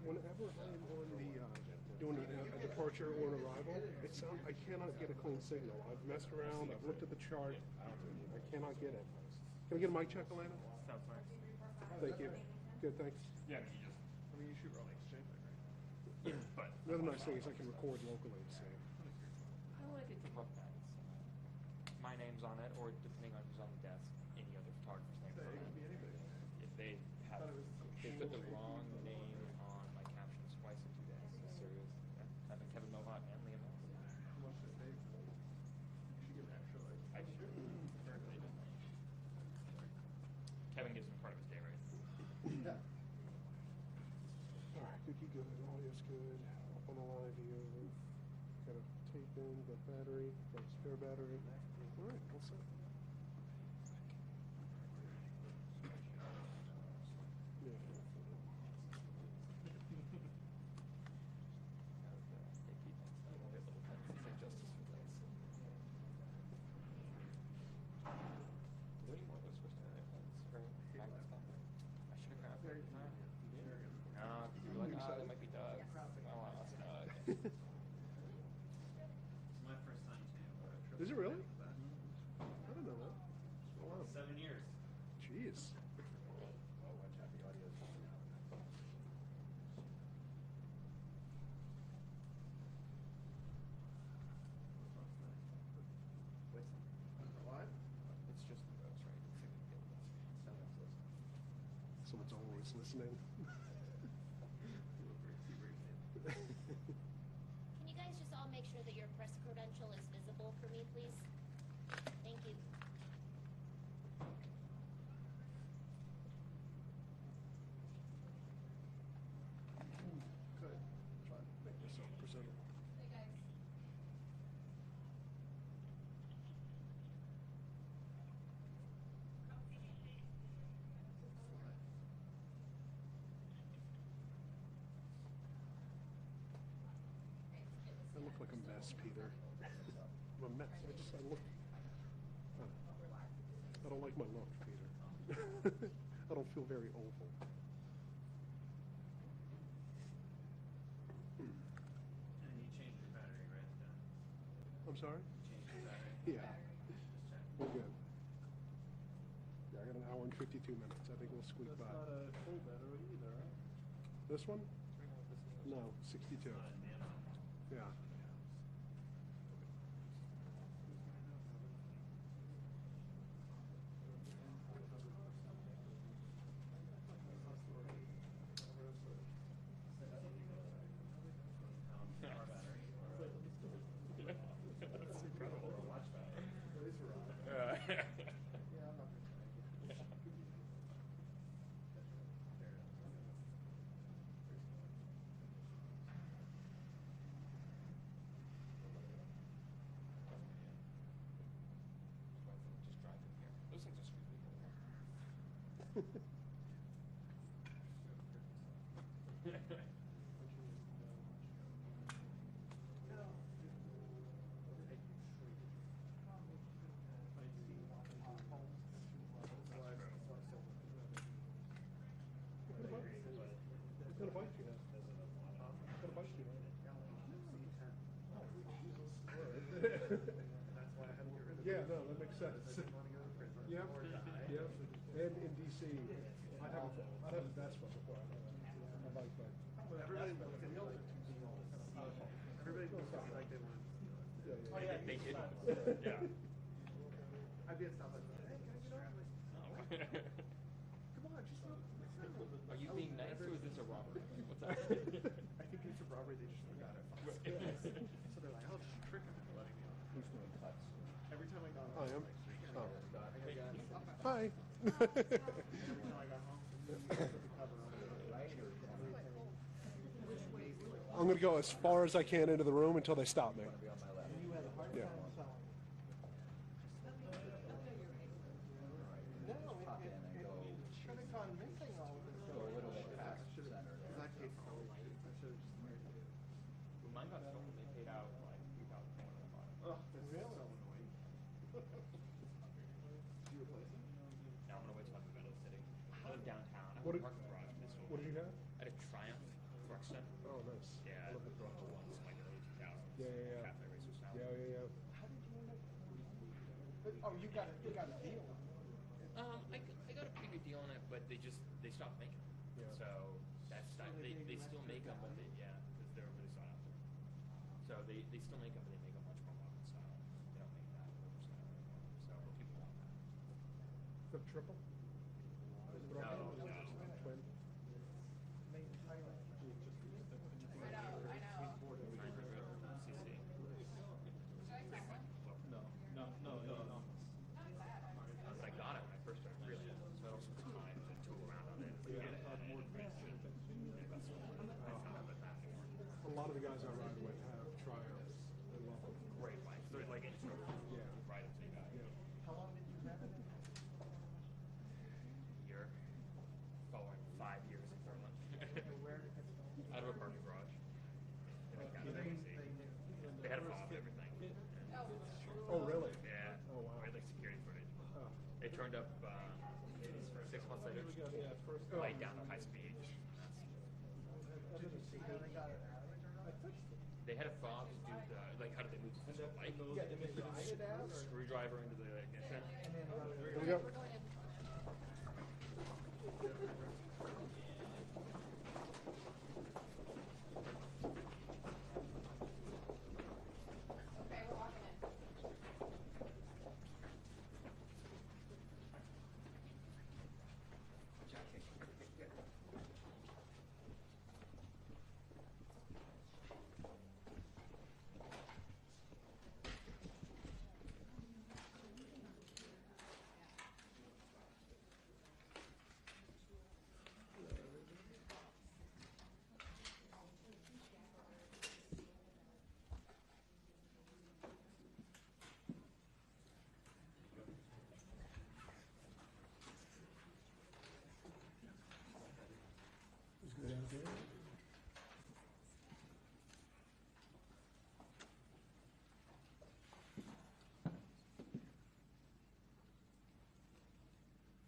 whenever I'm on the doing a departure or an arrival, it sounds I cannot get a clean signal. I've messed around. I've looked at the chart. I cannot get it. Can I get a mic check, Elena? Sounds nice. Thank you. Good, thanks. Yeah, you shoot rolling exchange, right? Yeah, but The other nice thing is I can record locally. So. I like it to look nice. My name's on it, or depending on who's on the desk, any other photographer's name on it. If they put the wrong name on my captions twice in 2 days, it's serious. Having Kevin Mohawk and Liam Nelson. How much does they? You should give an extra, like. I should. Kevin gives him part of his day rate. Yeah. All right, cookie good. Audio's good. Up on the live view. Got a tape in. Got battery. Got a spare battery. All right, all set. Yeah. Justice for that. Any more of those switched to airplanes for magnets down there? I should have grabbed it. No, because you were like, that might be Doug. Oh, that's Doug. It's my first time too. Is it really? I don't know that. Oh, wow. 7 years. Jeez. Watch out, the audio. Wait. What? It's just the roads, right? Someone's listening. Someone's always listening. Can you guys just all make sure that your press credential is visible for me, please? Thank you. Good. Try to make yourself presentable. Hey, guys. I look like a mess, Peter. I'm a mess. I look. I don't like my look, Peter. I don't feel very oval. And you changed your battery, right? I'm sorry? You changed your battery. Yeah. Just check. We're good. Yeah, I got an hour and 52 minutes. I think we'll squeak That's by. not a full battery either, right? This one? No, 62. Not a nano. Yeah. Power battery. That's incredible. Or a watch battery. At least we're on. Yeah, Yeah, I'm not going to Just drive in here. Those things are screwed. What kind of bike do you have? What kind of bike do you That's why I had to get rid of have? Yeah, no, that makes sense. I didn't want to go to prison. Yep. Or die. Yep. And in DC, I'd have a Vespa before I had a bike. Well, everybody looks at me like everybody looks at me like they want to steal it. Yeah, They didn't. Yeah. I'd be at stuff like that. Hey, can I get over? Oh. Come on, just look. Are you being nice or is this a robbery? What's up? I think it's a robbery. They just forgot it. So they're like, I'll just trick him into letting me off. Who's doing cuts? Every time I got home, I am. oh. Hi. Every time I got home, put the cover on it. I'm going to go as far as I can into the room until they stop me. Yeah. No, it's kind of gone missing all of this. Go a little bit past the center. Because I paid for all of it. I should have just married it. When mine got stolen, they paid out like $2,000 on the bottom. Oh, that's so annoying. Did you replace it? Now I'm gonna wait till I'm in the middle of the city. I live downtown. I have What a did- parking garage. What did you have? I had a Triumph truck Yeah. cafe racer style. Yeah. How did you end up? Oh, you got a deal. I got a pretty good deal on it, but they stopped making them. Yeah. So that's not, they still make them, but because they're really sought after. So they still make them, but they make a much more modern style. They don't make that older style anymore. So people want that. The triple? No. Twin? Made in Thailand. I know. 900 cc. No. I got it when I first started really. So I also took time to tool around on it. Get it. A lot of the guys I ride with have Triumphs. I love them. Great bikes. They're like any sort of ride up to you guys. Yeah. How long did you have it? Year. Following 5 years in Portland. Where did it go? Out of a parking garage. In a cafe. They had a phone with everything. Oh, really? Yeah. Oh, wow. We had like security footage. Oh. It turned up 6 months later. Light down to high speed. Did you see how they got it out? They had a fob to do the how did they move the bike? Yeah, did they ride it out? Or? Screwdriver into the ignition. And then Here we go. Okay, we're walking in.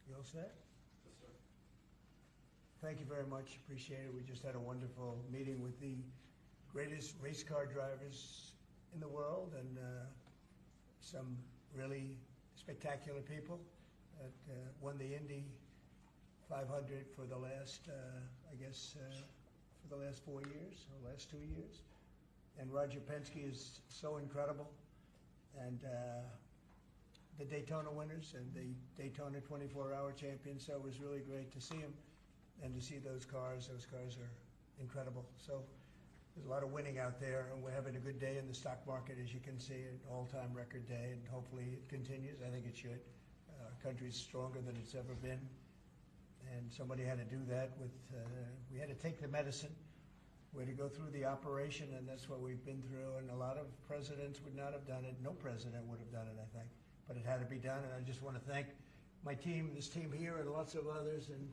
You all set? Thank you very much. Appreciate it. We just had a wonderful meeting with the greatest race car drivers in the world and some really spectacular people that won the Indy 500 for the last, for the last 4 years, or last 2 years. And Roger Penske is so incredible. And the Daytona winners and the Daytona 24-hour champions, so it was really great to see them and to see those cars. Those cars are incredible. So there's a lot of winning out there, and we're having a good day in the stock market, as you can see, an all-time record day, and hopefully it continues. I think it should. Our country's stronger than it's ever been, and somebody had to do that with, we had to take the medicine. We had to go through the operation, and that's what we've been through, and a lot of presidents would not have done it. No president would have done it, I think, but it had to be done, and I just want to thank my team, this team here, and lots of others, and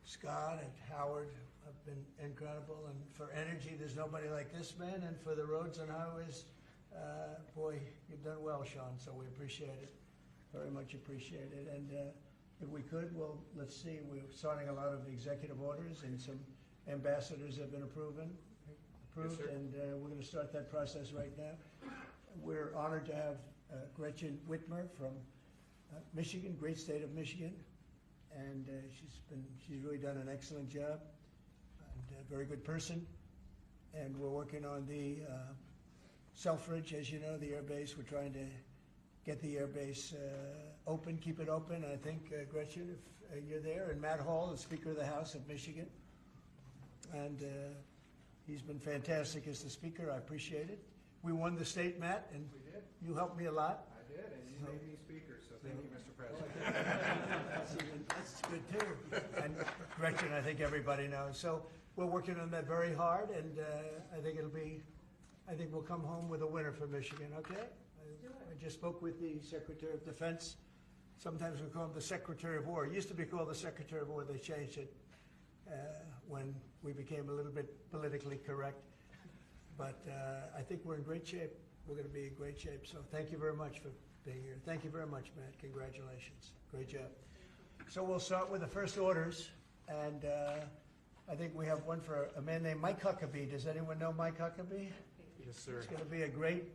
Scott and Howard have been incredible, and for energy, there's nobody like this man, and for the roads and highways, boy, you've done well, Sean, so we appreciate it, very much appreciate it, and if we could, well, let's see, we're starting a lot of executive orders, and some ambassadors have been approved, Yes, sir. and we're going to start that process right now. We're honored to have Gretchen Whitmer from Michigan, great state of Michigan, and she's really done an excellent job, and a very good person. And we're working on the Selfridge, as you know, the air base. We're trying to get the air base open, keep it open. I think Gretchen, if you're there, and Matt Hall, the Speaker of the House of Michigan, and he's been fantastic as the Speaker. I appreciate it. We won the state, Matt, and We did. you helped me a lot. I did, and you made me speaker, so thank you, Mr. President. That's good too. And Gretchen, I think everybody knows. So we're working on that very hard, and I think we'll come home with a winner for Michigan, okay? I just spoke with the Secretary of Defense. Sometimes we call him the Secretary of War. It used to be called the Secretary of War. They changed it when we became a little bit politically correct. But I think we're in great shape. We're going to be in great shape. So thank you very much for being here. Thank you very much, Matt. Congratulations. Great job. So we'll start with the first orders. And I think we have one for a man named Mike Huckabee. Does anyone know Mike Huckabee? Yes, sir. He's going to be a great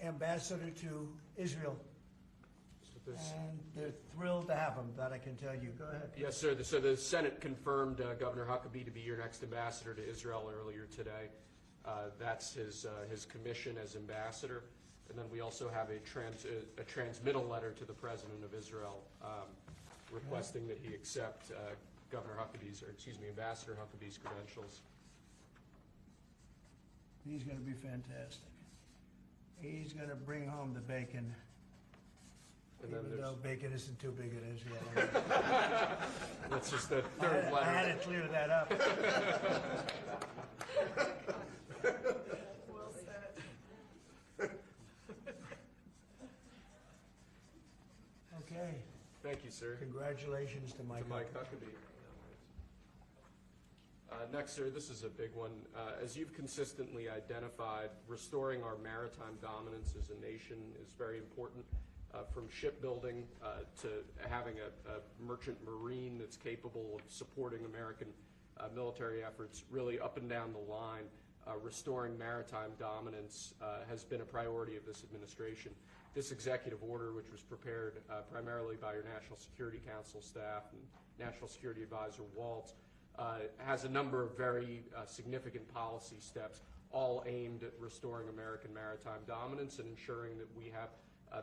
ambassador to Israel. So this- And they're thrilled to have him, that I can tell you. Go ahead. Yes, sir. So the Senate confirmed Governor Huckabee to be your next ambassador to Israel earlier today. That's his commission as ambassador. And then we also have a transmittal letter to the President of Israel requesting that he accept Ambassador Huckabee's credentials. He's going to be fantastic. He's going to bring home the bacon, And then even there's, though bacon isn't too big in Israel. that's just the third I had letter. to clear that up. Well said. Okay. Thank you, sir. Congratulations to To Mike. Mike Huckabee. Next, sir, this is a big one. As you've consistently identified, restoring our maritime dominance as a nation is very important. From shipbuilding to having a merchant marine that's capable of supporting American military efforts, really up and down the line, restoring maritime dominance has been a priority of this administration. This executive order, which was prepared primarily by your National Security Council staff and National Security Advisor Waltz, has a number of very significant policy steps, all aimed at restoring American maritime dominance and ensuring that we have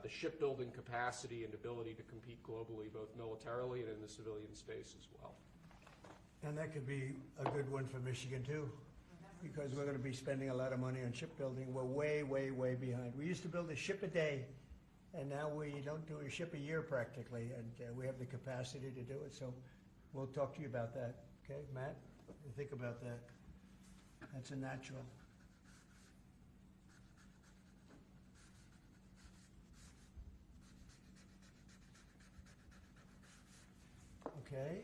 the shipbuilding capacity and ability to compete globally, both militarily and in the civilian space as well. And that could be a good one for Michigan too, because we're going to be spending a lot of money on shipbuilding. We're way, way, way behind. We used to build a ship a day, and now we don't do a ship a year practically, and we have the capacity to do it. So we'll talk to you about that. Okay, Matt? Think about that. That's a natural. Okay,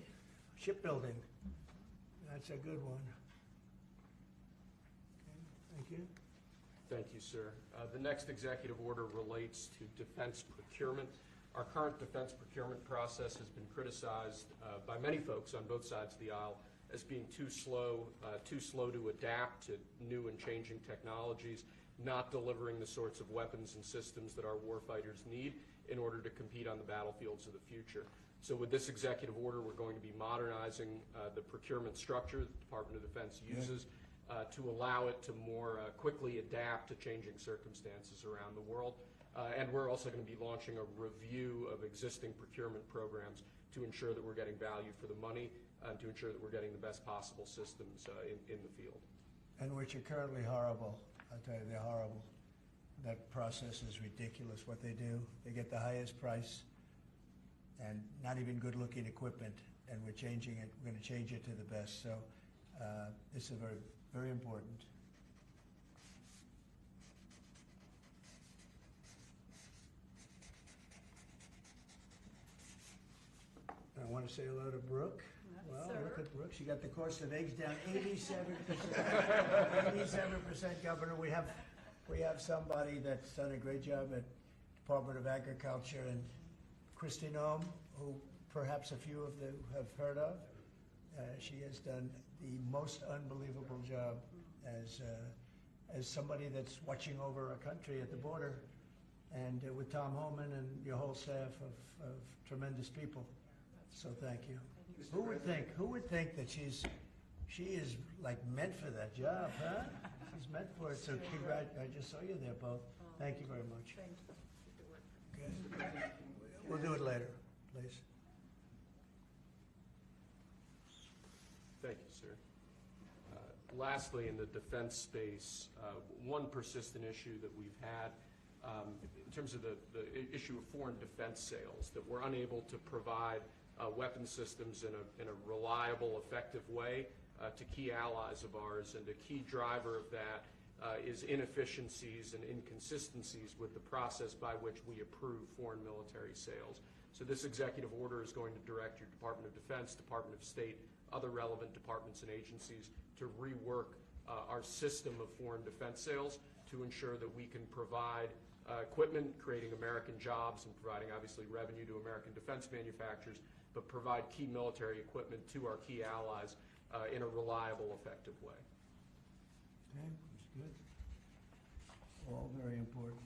shipbuilding. That's a good one. Okay, thank you. Thank you, sir. The next executive order relates to defense procurement. Our current defense procurement process has been criticized by many folks on both sides of the aisle as being too slow to adapt to new and changing technologies, not delivering the sorts of weapons and systems that our warfighters need in order to compete on the battlefields of the future. So with this executive order, we're going to be modernizing the procurement structure that the Department of Defense uses to allow it to more quickly adapt to changing circumstances around the world. And we're also going to be launching a review of existing procurement programs to ensure that we're getting value for the money and to ensure that we're getting the best possible systems in the field. And which are currently horrible. I'll tell you, they're horrible. That process is ridiculous what they do. They get the highest price and not even good-looking equipment, and we're changing it. We're going to change it to the best. So this is very, very important. I want to say hello to Brooke. Well, look at Brooke. She got the cost of eggs down 87%. 87%, Governor. We have somebody that's done a great job at Department of Agriculture, and Christy Noem, who perhaps a few of you have heard of. She has done the most unbelievable job as somebody that's watching over our country at the border, and with Tom Homan and your whole staff of tremendous people. So thank you. Who would think that she is like meant for that job, huh? She's meant for it. So I just saw you there, both. Thank you very much. Okay. We'll do it later, please. Thank you, sir. Lastly, in the defense space, one persistent issue that we've had in terms of the issue of foreign defense sales, that we're unable to provide weapon systems in a reliable, effective way to key allies of ours, and a key driver of that is inefficiencies and inconsistencies with the process by which we approve foreign military sales. So this executive order is going to direct your Department of Defense, Department of State, other relevant departments and agencies to rework our system of foreign defense sales to ensure that we can provide equipment, creating American jobs and providing obviously revenue to American defense manufacturers, but provide key military equipment to our key allies in a reliable, effective way. Okay, that's good. all very important.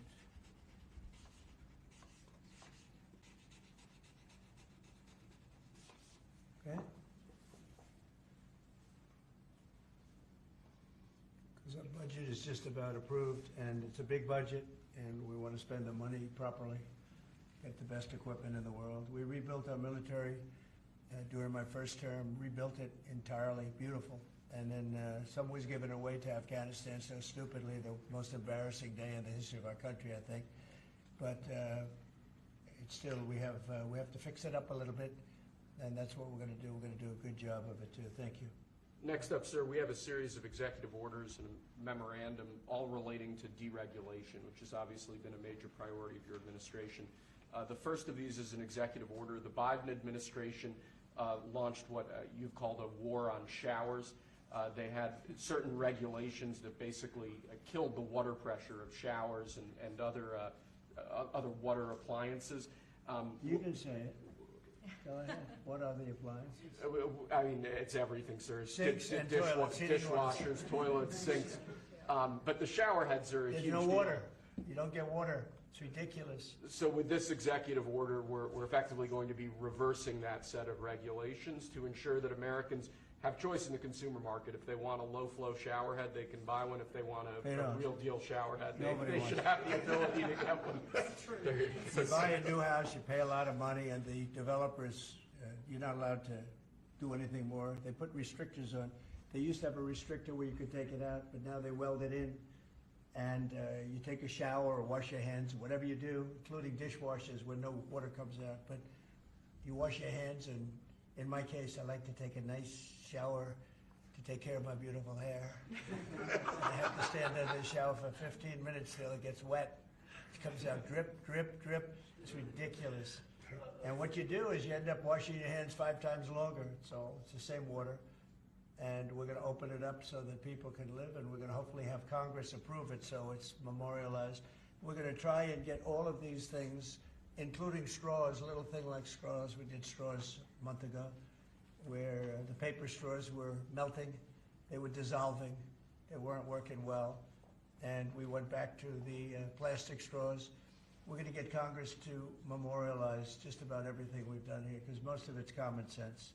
Okay? Because our budget is just about approved, and it's a big budget, and we want to spend the money properly, get the best equipment in the world. We rebuilt our military during my first term, rebuilt it entirely, beautiful. And then some was given away to Afghanistan so stupidly, the most embarrassing day in the history of our country, I think. But it's still, we have to fix it up a little bit, and that's what we're going to do. We're going to do a good job of it, too. Thank you. Next up, sir, we have a series of executive orders and a memorandum all relating to deregulation, which has obviously been a major priority of your administration. The first of these is an executive order. The Biden administration launched what you've called a war on showers. They had certain regulations that basically killed the water pressure of showers and other water appliances. You can say it. Go ahead. What are the appliances? I mean, it's everything, sir. Sinks and toilets, dishwashers, toilets, sinks. But the shower heads are a There's huge no deal. water. You don't get water. It's ridiculous. So with this executive order, we're effectively going to be reversing that set of regulations to ensure that Americans have choice in the consumer market. If they want a low-flow shower head, they can buy one. If they want a real deal shower head, they should have the ability to get one. You buy a new house, you pay a lot of money, and the developers, you're not allowed to do anything more. They put restrictors on. They used to have a restrictor where you could take it out, but now they weld it in. And you take a shower or wash your hands, whatever you do, including dishwashers where no water comes out. But you wash your hands, and in my case, I like to take a nice shower to take care of my beautiful hair. I have to stand under the shower for 15 minutes till it gets wet. It comes out drip, drip, drip. It's ridiculous. And what you do is you end up washing your hands 5 times longer. So it's the same water. And we're going to open it up so that people can live, and we're going to hopefully have Congress approve it so it's memorialized. We're going to try and get all of these things, including straws, a little thing like straws. We did straws a month ago, where the paper straws were melting, they were dissolving, they weren't working well, and we went back to the plastic straws. We're going to get Congress to memorialize just about everything we've done here, because most of it's common sense.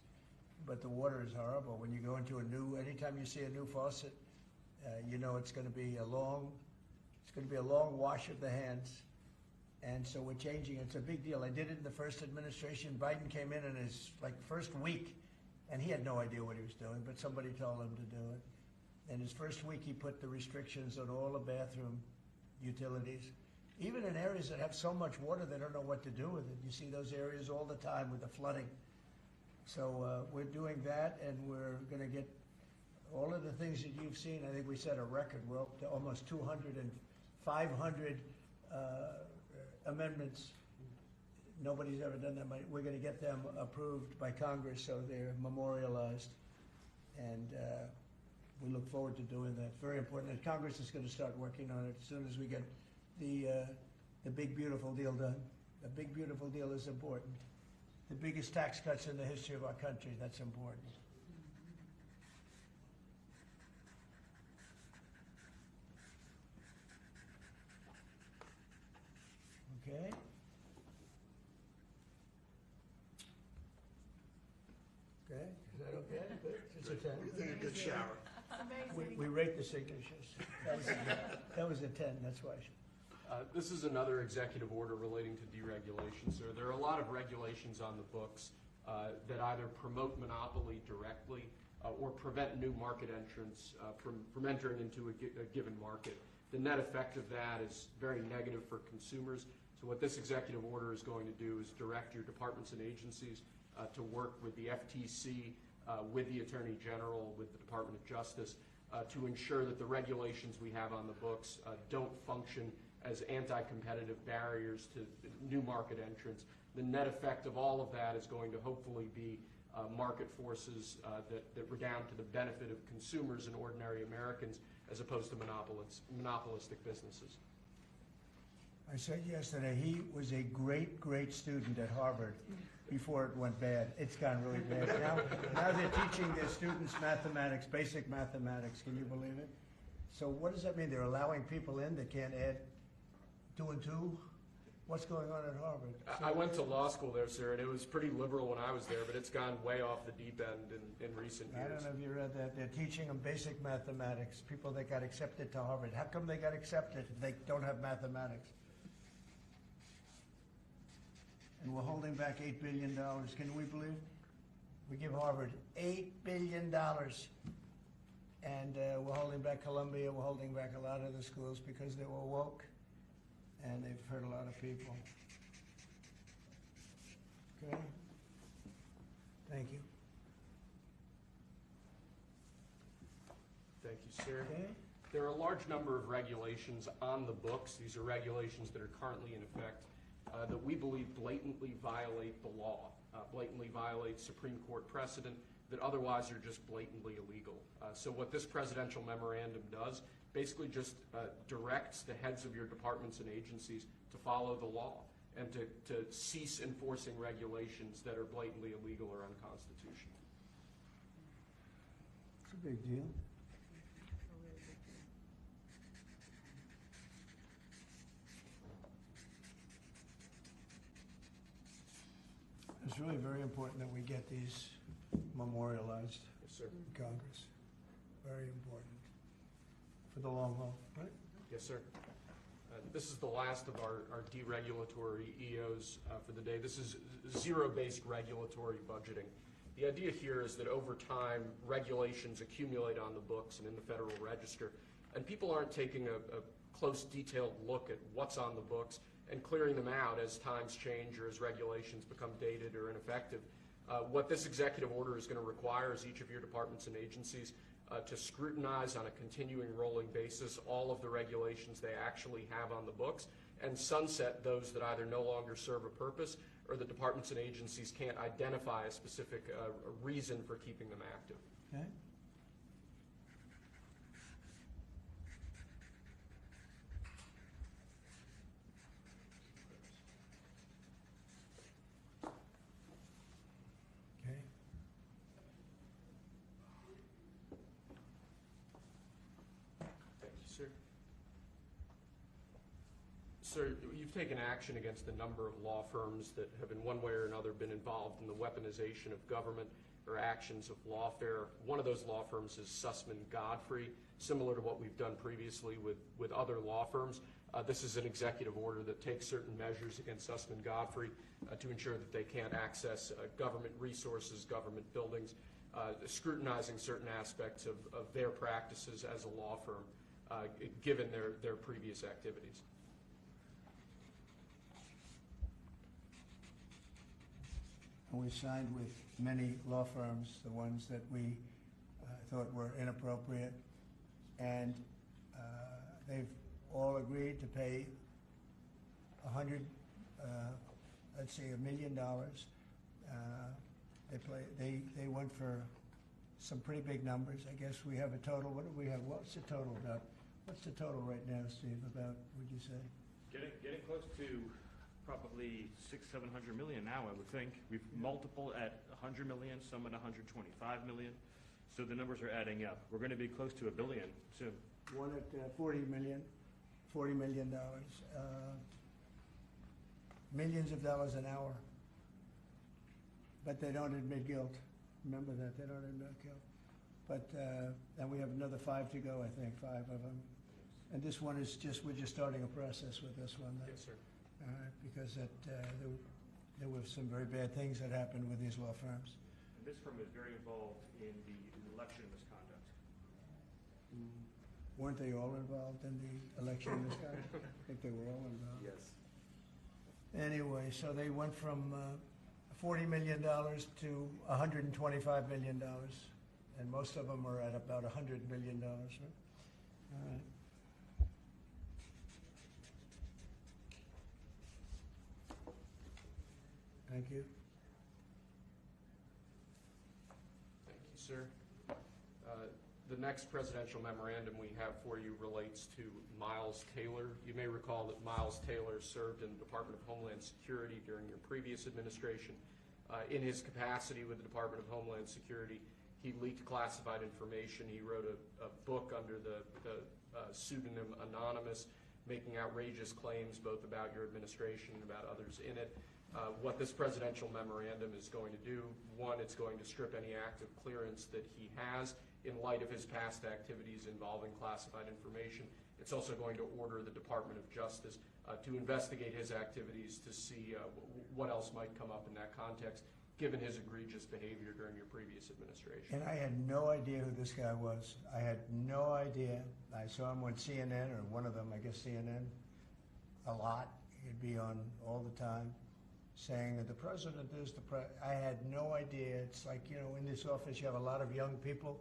But the water is horrible. When you go into anytime you see a new faucet, you know it's going to be a long wash of the hands. And so we're changing. It's a big deal. I did it in the first administration. Biden came in his first week, and he had no idea what he was doing, but somebody told him to do it. In his first week, he put the restrictions on all the bathroom utilities. Even in areas that have so much water, they don't know what to do with it. You see those areas all the time with the flooding. So we're doing that, and we're going to get all of the things that you've seen. I think we set a record. We're up to almost 200 and 500 amendments. Nobody's ever done that. We're going to get them approved by Congress so they're memorialized. And we look forward to doing that. Very important. And Congress is going to start working on it as soon as we get the big, beautiful deal done. The big, beautiful deal is important. The biggest tax cuts in the history of our country, that's important. Okay. Okay, is that okay? Good. It's a 10. You think a good shower? We rate the signatures. That was a 10, that's why. This is another executive order relating to deregulation, sir. There are a lot of regulations on the books that either promote monopoly directly or prevent new market entrants from entering into a given market. The net effect of that is very negative for consumers. So what this executive order is going to do is direct your departments and agencies to work with the FTC, with the Attorney General, with the Department of Justice, to ensure that the regulations we have on the books don't function as anti-competitive barriers to new market entrants. The net effect of all of that is going to hopefully be market forces that redound to the benefit of consumers and ordinary Americans as opposed to monopolistic businesses. I said yesterday, he was a great, great student at Harvard before it went bad. It's gone really bad. Now they're teaching their students mathematics, basic mathematics. Can you believe it? So what does that mean? They're allowing people in that can't add 2 and 2? What's going on at Harvard? I went to law school there, sir, and it was pretty liberal when I was there, but it's gone way off the deep end in recent I years. don't know if you read that. They're teaching them basic mathematics, people that got accepted to Harvard. How come they got accepted if they don't have mathematics? And we're holding back $8 billion. Can we believe it? We give Harvard $8 billion. And we're holding back Columbia. We're holding back a lot of the schools because they were woke. And they've hurt a lot of people. Okay? Thank you. Thank you, sir. Okay? There are a large number of regulations on the books. These are regulations that are currently in effect that we believe blatantly violate the law, blatantly violate Supreme Court precedent that otherwise are just blatantly illegal. So what this presidential memorandum does basically just directs the heads of your departments and agencies to follow the law and to cease enforcing regulations that are blatantly illegal or unconstitutional. It's a big deal. It's really very important that we get these memorialized Yes, sir. in Congress. Very important. For the long haul, right? Yes, sir. This is the last of our deregulatory EOs for the day. This is zero-based regulatory budgeting. The idea here is that over time, regulations accumulate on the books and in the Federal Register, and people aren't taking a close, detailed look at what's on the books and clearing them out as times change or as regulations become dated or ineffective. What this executive order is going to require is each of your departments and agencies to scrutinize on a continuing rolling basis all of the regulations they actually have on the books and sunset those that either no longer serve a purpose or the departments and agencies can't identify a specific reason for keeping them active. Okay. Okay. Thank you, sir. Sir, you've taken action against a number of law firms that have in one way or another been involved in the weaponization of government or actions of lawfare. One of those law firms is Sussman Godfrey, similar to what we've done previously with other law firms. This is an executive order that takes certain measures against Sussman Godfrey to ensure that they can't access government resources, government buildings, scrutinizing certain aspects of their practices as a law firm, given their previous activities. And we signed with many law firms, the ones that we thought were inappropriate, and they've all agreed to pay $1 million. They went for some pretty big numbers. I guess we have a total. What do we have? What's the total about? What's the total right now, Steve? About, would you say? Getting close to probably 600-700 million now, I would think. We've multiple at 100 million, some at 125 million. So the numbers are adding up. We're going to be close to $1 billion soon. One at $40 million. Millions of dollars an hour. But they don't admit guilt. Remember that, they don't admit guilt. But, and we have another 5 to go, I think, 5 of them. And this one is we're just starting a process with this one. Yes, sir. Because there were some very bad things that happened with these law firms. And this firm is very involved in the election misconduct. Weren't they all involved in the election misconduct? I think they were all involved. Yes. Anyway, so they went from $40 million to $125 million, and most of them are at about $100 million, right? All right. Thank you. Thank you, sir. The next presidential memorandum we have for you relates to Miles Taylor. You may recall that Miles Taylor served in the Department of Homeland Security during your previous administration. In his capacity with the Department of Homeland Security, He leaked classified information. He wrote a book under the pseudonym Anonymous, making outrageous claims both about your administration and about others in it. What this presidential memorandum is going to do, one, it's going to strip any active clearance that he has in light of his past activities involving classified information. It's also going to order the Department of Justice to investigate his activities to see what else might come up in that context, given his egregious behavior during your previous administration. And I had no idea who this guy was. I had no idea. I saw him on CNN, or one of them, I guess CNN, a lot. He'd be on all the time saying that the president is I had no idea. It's like, you know, in this office you have a lot of young people,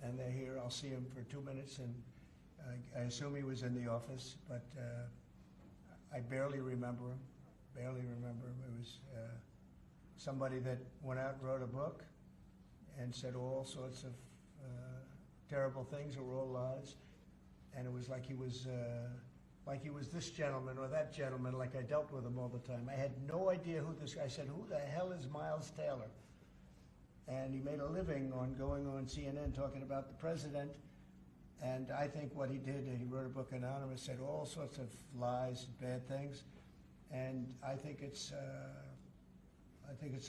and they're here. I'll see him for 2 minutes, and I assume he was in the office, but I barely remember him. Barely remember him. It was somebody that went out and wrote a book and said all sorts of terrible things that were all lies, and it was like he was this gentleman or that gentleman, like I dealt with him all the time. I had no idea who this guy. I said, who the hell is Miles Taylor? And he made a living on going on CNN talking about the president. And I think what he did, he wrote a book, Anonymous, said all sorts of lies and bad things. And I think it's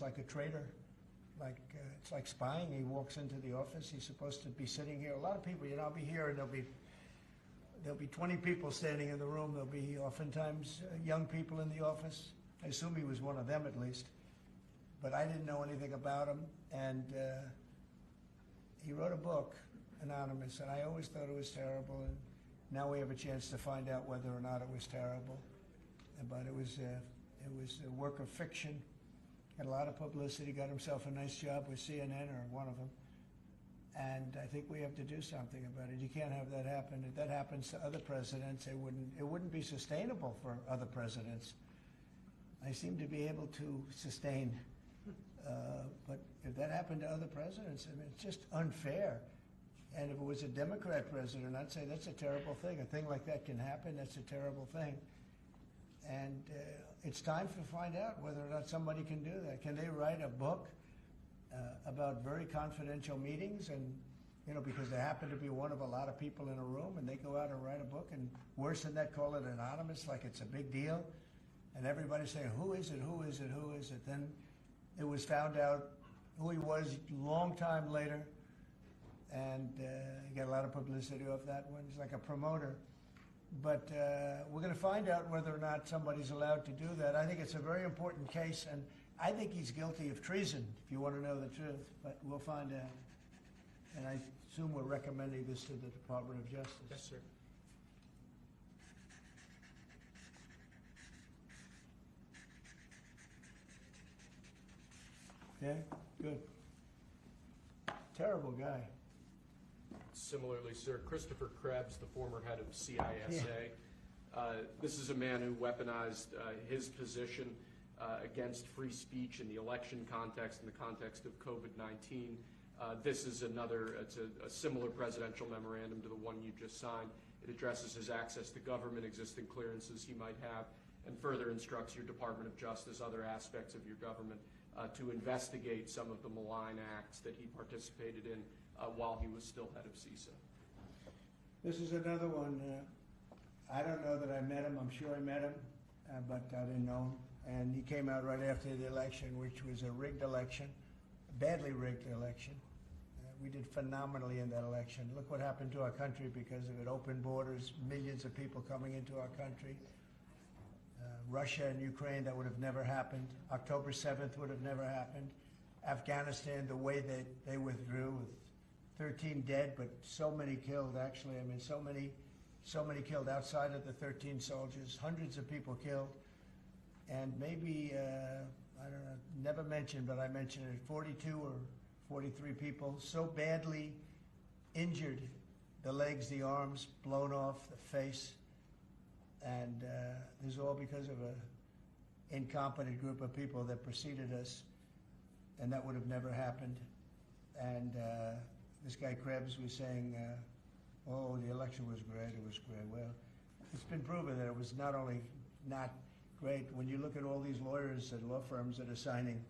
like a traitor. It's like spying. He walks into the office. He's supposed to be sitting here. A lot of people, you know, I'll be here, and there'll be 20 people standing in the room. There'll be oftentimes young people in the office. I assume he was one of them at least. But I didn't know anything about him. And he wrote a book, Anonymous, and I always thought it was terrible. And now we have a chance to find out whether or not it was terrible. But it was a work of fiction. Had a lot of publicity. Got himself a nice job with CNN, or one of them. And I think we have to do something about it. You can't have that happen. If that happens to other presidents, it wouldn't be sustainable for other presidents. I seem to be able to sustain, but if that happened to other presidents, I mean, it's just unfair. And if it was a Democrat president, I'd say that's a terrible thing. A thing like that can happen. That's a terrible thing. And it's time to find out whether or not somebody can do that. Can they write a book about very confidential meetings, and, you know, because they happen to be one of a lot of people in a room, and they go out and write a book, and worse than that, call it anonymous, like it's a big deal, and everybody's saying, who is it, who is it, who is it? Then it was found out who he was a long time later, and he got a lot of publicity off that one. He's like a promoter. But we're going to find out whether or not somebody's allowed to do that. I think it's a very important case, and I think he's guilty of treason, if you want to know the truth. But we'll find out. And I assume we're recommending this to the Department of Justice. Yes, sir. Yeah, good. Terrible guy. Similarly, sir, Christopher Krebs, the former head of CISA. This is a man who weaponized his position against free speech in the election context, in the context of COVID-19. This is it's a similar presidential memorandum to the one you just signed. It addresses his access to government, existing clearances he might have, and further instructs your Department of Justice, other aspects of your government, to investigate some of the malign acts that he participated in while he was still head of CISA. This is another one. I don't know that I met him. I'm sure I met him, but I didn't know him. And he came out right after the election, which was a rigged election, a badly rigged election. We did phenomenally in that election. Look what happened to our country because of it. Open borders, millions of people coming into our country. Russia and Ukraine, that would have never happened. October 7th would have never happened. Afghanistan, the way they withdrew, with 13 dead, but so many killed, actually. I mean, so many killed outside of the 13 soldiers, hundreds of people killed. And maybe, I don't know, never mentioned, but I mentioned it, 42 or 43 people so badly injured, the legs, the arms, blown off, the face. And this is all because of an incompetent group of people that preceded us, and that would have never happened. And this guy Krebs was saying, oh, the election was great, it was great. Well, it's been proven that it was not only not great. When you look at all these lawyers and law firms that are signing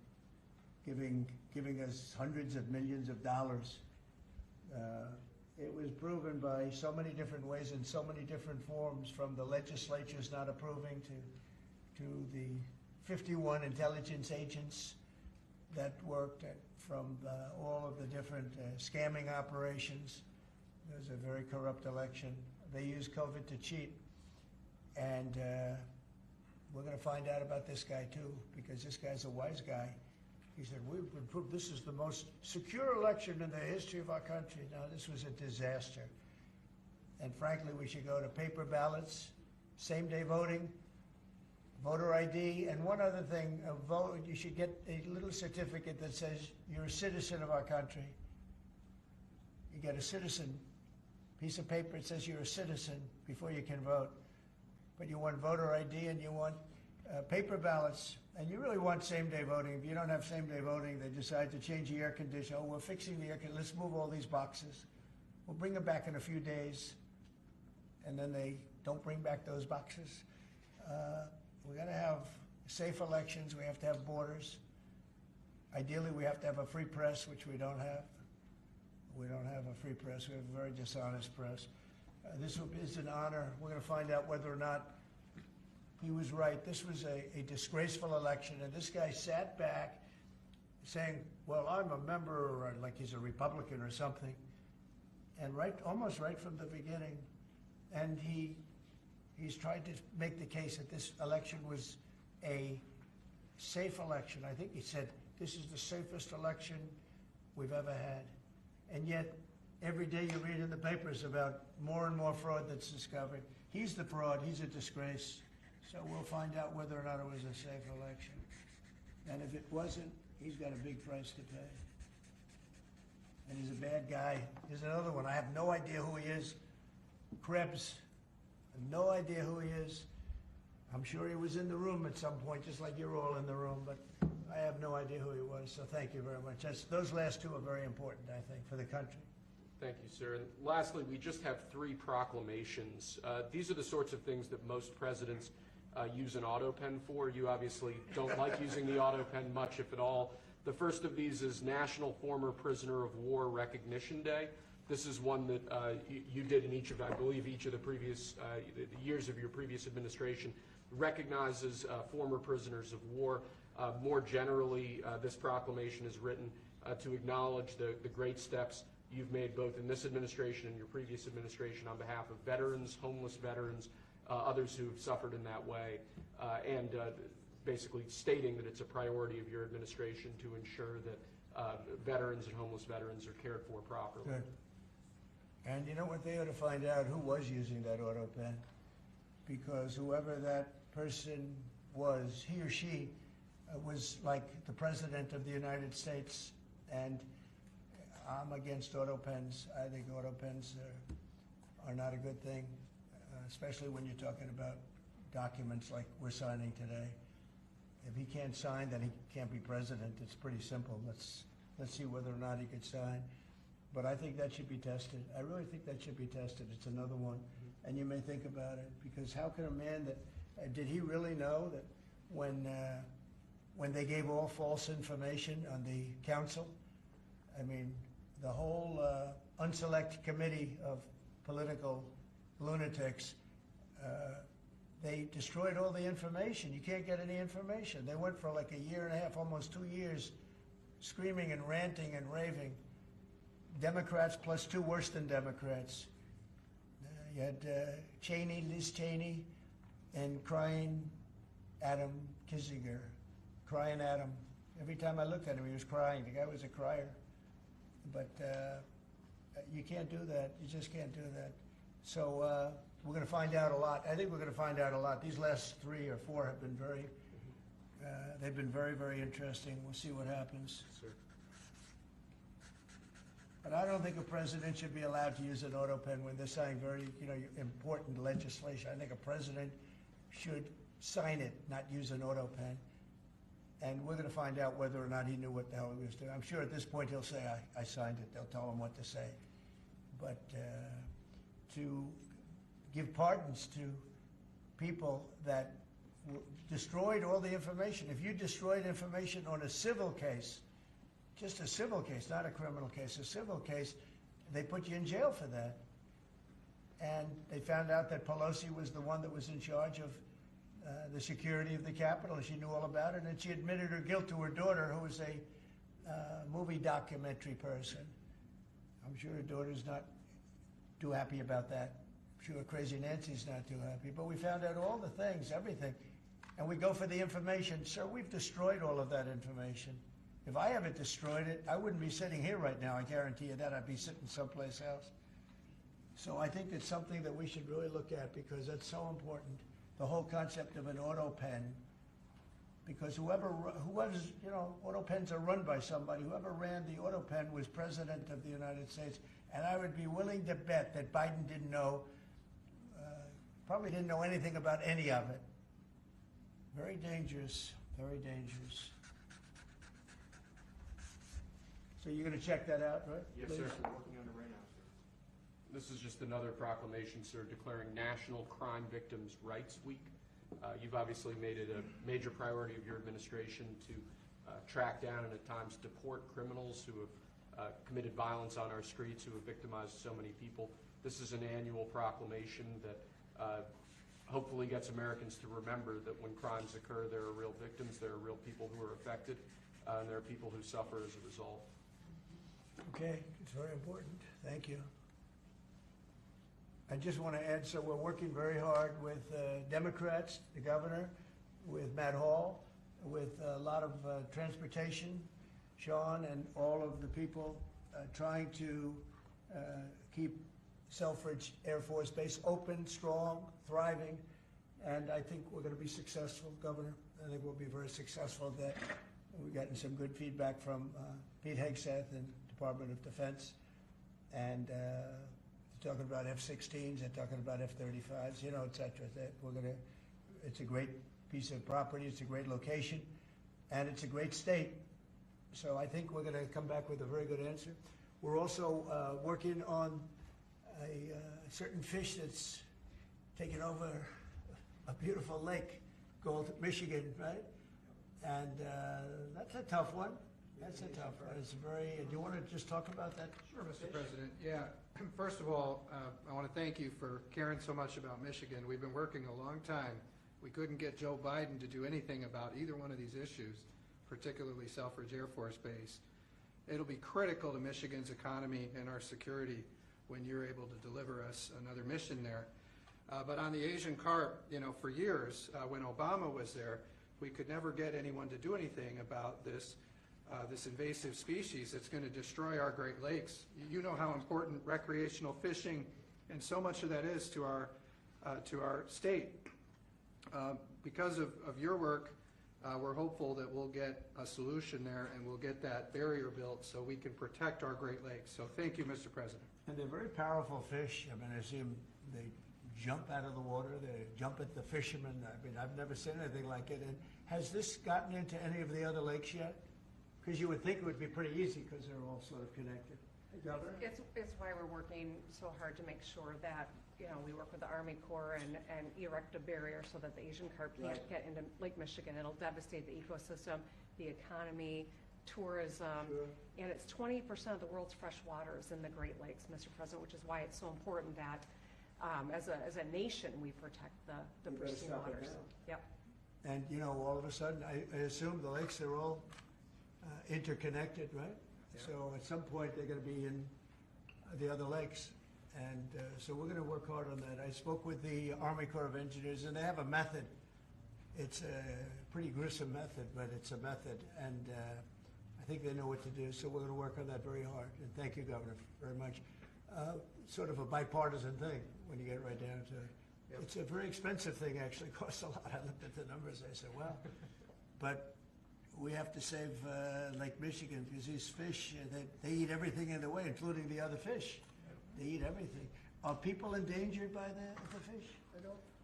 giving us hundreds of millions of dollars. It was proven by so many different ways in so many different forms, from the legislatures not approving to the 51 intelligence agents that worked, from all of the different scamming operations. It was a very corrupt election. They used COVID to cheat. And we're going to find out about this guy too, because this guy's a wise guy. He said, we've been proved this is the most secure election in the history of our country. Now, this was a disaster. And frankly, we should go to paper ballots, same-day voting, voter ID, and one other thing, you should get a little certificate that says you're a citizen of our country. You get a citizen piece of paper that says you're a citizen before you can vote. But you want voter ID and you want paper ballots, and you really want same-day voting. If you don't have same-day voting, they decide to change the air conditioner. Oh, we're fixing the air conditioner. Let's move all these boxes. We'll bring them back in a few days, and then they don't bring back those boxes. We're going to have safe elections. We have to have borders. Ideally, we have to have a free press, which we don't have. We don't have a free press. We have a very dishonest press. This is an honor. We're going to find out whether or not he was right. This was a disgraceful election, and this guy sat back saying, well, I'm a member, or like he's a Republican or something, and almost right from the beginning. And he's tried to make the case that this election was a safe election. I think he said, this is the safest election we've ever had. And yet, every day you read in the papers about more and more fraud that's discovered. He's the fraud. He's a disgrace. So we'll find out whether or not it was a safe election. And if it wasn't, he's got a big price to pay. And he's a bad guy. Here's another one. I have no idea who he is. Krebs. I have no idea who he is. I'm sure he was in the room at some point, just like you're all in the room, but I have no idea who he was. So thank you very much. Those last two are very important, I think, for the country. Thank you, sir. And lastly, we just have 3 proclamations. These are the sorts of things that most presidents use an auto pen for. You obviously don't like using the auto pen much, if at all. The first of these is National Former Prisoner of War Recognition Day. This is one that you did in each of, I believe, each of the previous years of your previous administration, recognizes former prisoners of war. More generally, this proclamation is written to acknowledge the great steps you've made both in this administration and your previous administration on behalf of veterans, homeless veterans, others who've suffered in that way, and basically stating that it's a priority of your administration to ensure that veterans and homeless veterans are cared for properly. Good. And you know what? They ought to find out who was using that auto pen, because whoever that person was, he or she was like the President of the United States, and I'm against auto pens. I think auto pens are not a good thing, especially when you're talking about documents like we're signing today. If he can't sign, then he can't be president. It's pretty simple. Let's see whether or not he could sign. But I think that should be tested. I really think that should be tested. It's another one. And you may think about it, because how can a man that, did he really know that when they gave all false information on the council, I mean, the whole unselect committee of political lunatics, they destroyed all the information. You can't get any information. They went for like a year and a half, almost 2 years, screaming and ranting and raving. Democrats plus 2 worse than Democrats. You had Cheney, Liz Cheney, and crying Adam Kinzinger. Crying Adam. Every time I looked at him, he was crying. The guy was a crier. But you can't do that. You just can't do that. So we're going to find out a lot. I think we're going to find out a lot. These last 3 or 4 have been they've been very, very interesting. We'll see what happens. Sir. But I don't think a president should be allowed to use an auto pen when they're signing very, important legislation. I think a president should sign it, not use an auto pen. And we're going to find out whether or not he knew what the hell he was doing. I'm sure at this point he'll say, I signed it. They'll tell him what to say. But to give pardons to people that destroyed all the information. If you destroyed information on a civil case, just a civil case, not a criminal case, a civil case, they put you in jail for that. And they found out that Pelosi was the one that was in charge of the security of the Capitol, and she knew all about it, and she admitted her guilt to her daughter, who was a movie documentary person. I'm sure her daughter's not too happy about that. I'm sure Crazy Nancy's not too happy. But we found out all the things, everything. And we go for the information. Sir, we've destroyed all of that information. If I haven't destroyed it, I wouldn't be sitting here right now. I guarantee you that. I'd be sitting someplace else. So I think it's something that we should really look at, because that's so important. The whole concept of an auto pen. Because whoever's, you know, auto pens are run by somebody. Whoever ran the auto pen was president of the United States. And I would be willing to bet that Biden didn't know, probably didn't know anything about any of it. Very dangerous, very dangerous. So you're going to check that out, right? Yes, please? sir. We're working on it right now, sir. This is just another proclamation, sir, declaring National Crime Victims' Rights Week. You've obviously made it a major priority of your administration to track down and at times deport criminals who have committed violence on our streets, who have victimized so many people. This is an annual proclamation that hopefully gets Americans to remember that when crimes occur, there are real victims, there are real people who are affected, and there are people who suffer as a result. Okay, it's very important. Thank you. I just want to add, so we're working very hard with Democrats, the governor, with Matt Hall, with a lot of transportation, Sean, and all of the people trying to keep Selfridge Air Force Base open, strong, thriving, and I think we're going to be successful, Governor. I think we'll be very successful at that. We've gotten some good feedback from Pete Hegseth and Department of Defense, and they're talking about F-16s, they're talking about F-35s, you know, et cetera. That we're going to. It's a great piece of property. It's a great location, and it's a great state. So I think we're going to come back with a very good answer. We're also working on a certain fish that's taken over a beautiful lake called Michigan, right? And that's a tough one. That's a tough one. It's very. Do you want to just talk about that? Sure, Mr. President. Yeah. First of all, I want to thank you for caring so much about Michigan. We've been working a long time. We couldn't get Joe Biden to do anything about either one of these issues, particularly Selfridge Air Force Base. It'll be critical to Michigan's economy and our security when you're able to deliver us another mission there. But on the Asian carp, you know, for years, when Obama was there, we could never get anyone to do anything about this invasive species that's going to destroy our Great Lakes. You know how important recreational fishing and so much of that is to our state. Because of your work, we're hopeful that we'll get a solution there and we'll get that barrier built so we can protect our Great Lakes. So thank you, Mr. President. And they're very powerful fish. I mean, I see them, they jump out of the water, they jump at the fishermen. I mean, I've never seen anything like it. And has this gotten into any of the other lakes yet? Because you would think it would be pretty easy because they're all sort of connected. Hey, Governor? It's why we're working so hard to make sure that, you know, we work with the Army Corps and erect a barrier so that the Asian carp can't get into Lake Michigan. It'll devastate the ecosystem, the economy, tourism, and it's 20% of the world's fresh water is in the Great Lakes, Mr. President, which is why it's so important that as a nation we protect the pristine waters. Yep. And, you know, all of a sudden, I assume the lakes are all interconnected, right? Yeah. So at some point they're going to be in the other lakes. And so we're going to work hard on that. I spoke with the Army Corps of Engineers, and they have a method. It's a pretty gruesome method, but it's a method. And I think they know what to do. So we're going to work on that very hard. And thank you, Governor, very much. Sort of a bipartisan thing when you get right down to it. Yep. It's a very expensive thing, actually. It costs a lot. I looked at the numbers. I said, well, but we have to save Lake Michigan because these fish, they eat everything in the way, including the other fish. They eat everything. Are people endangered by the fish?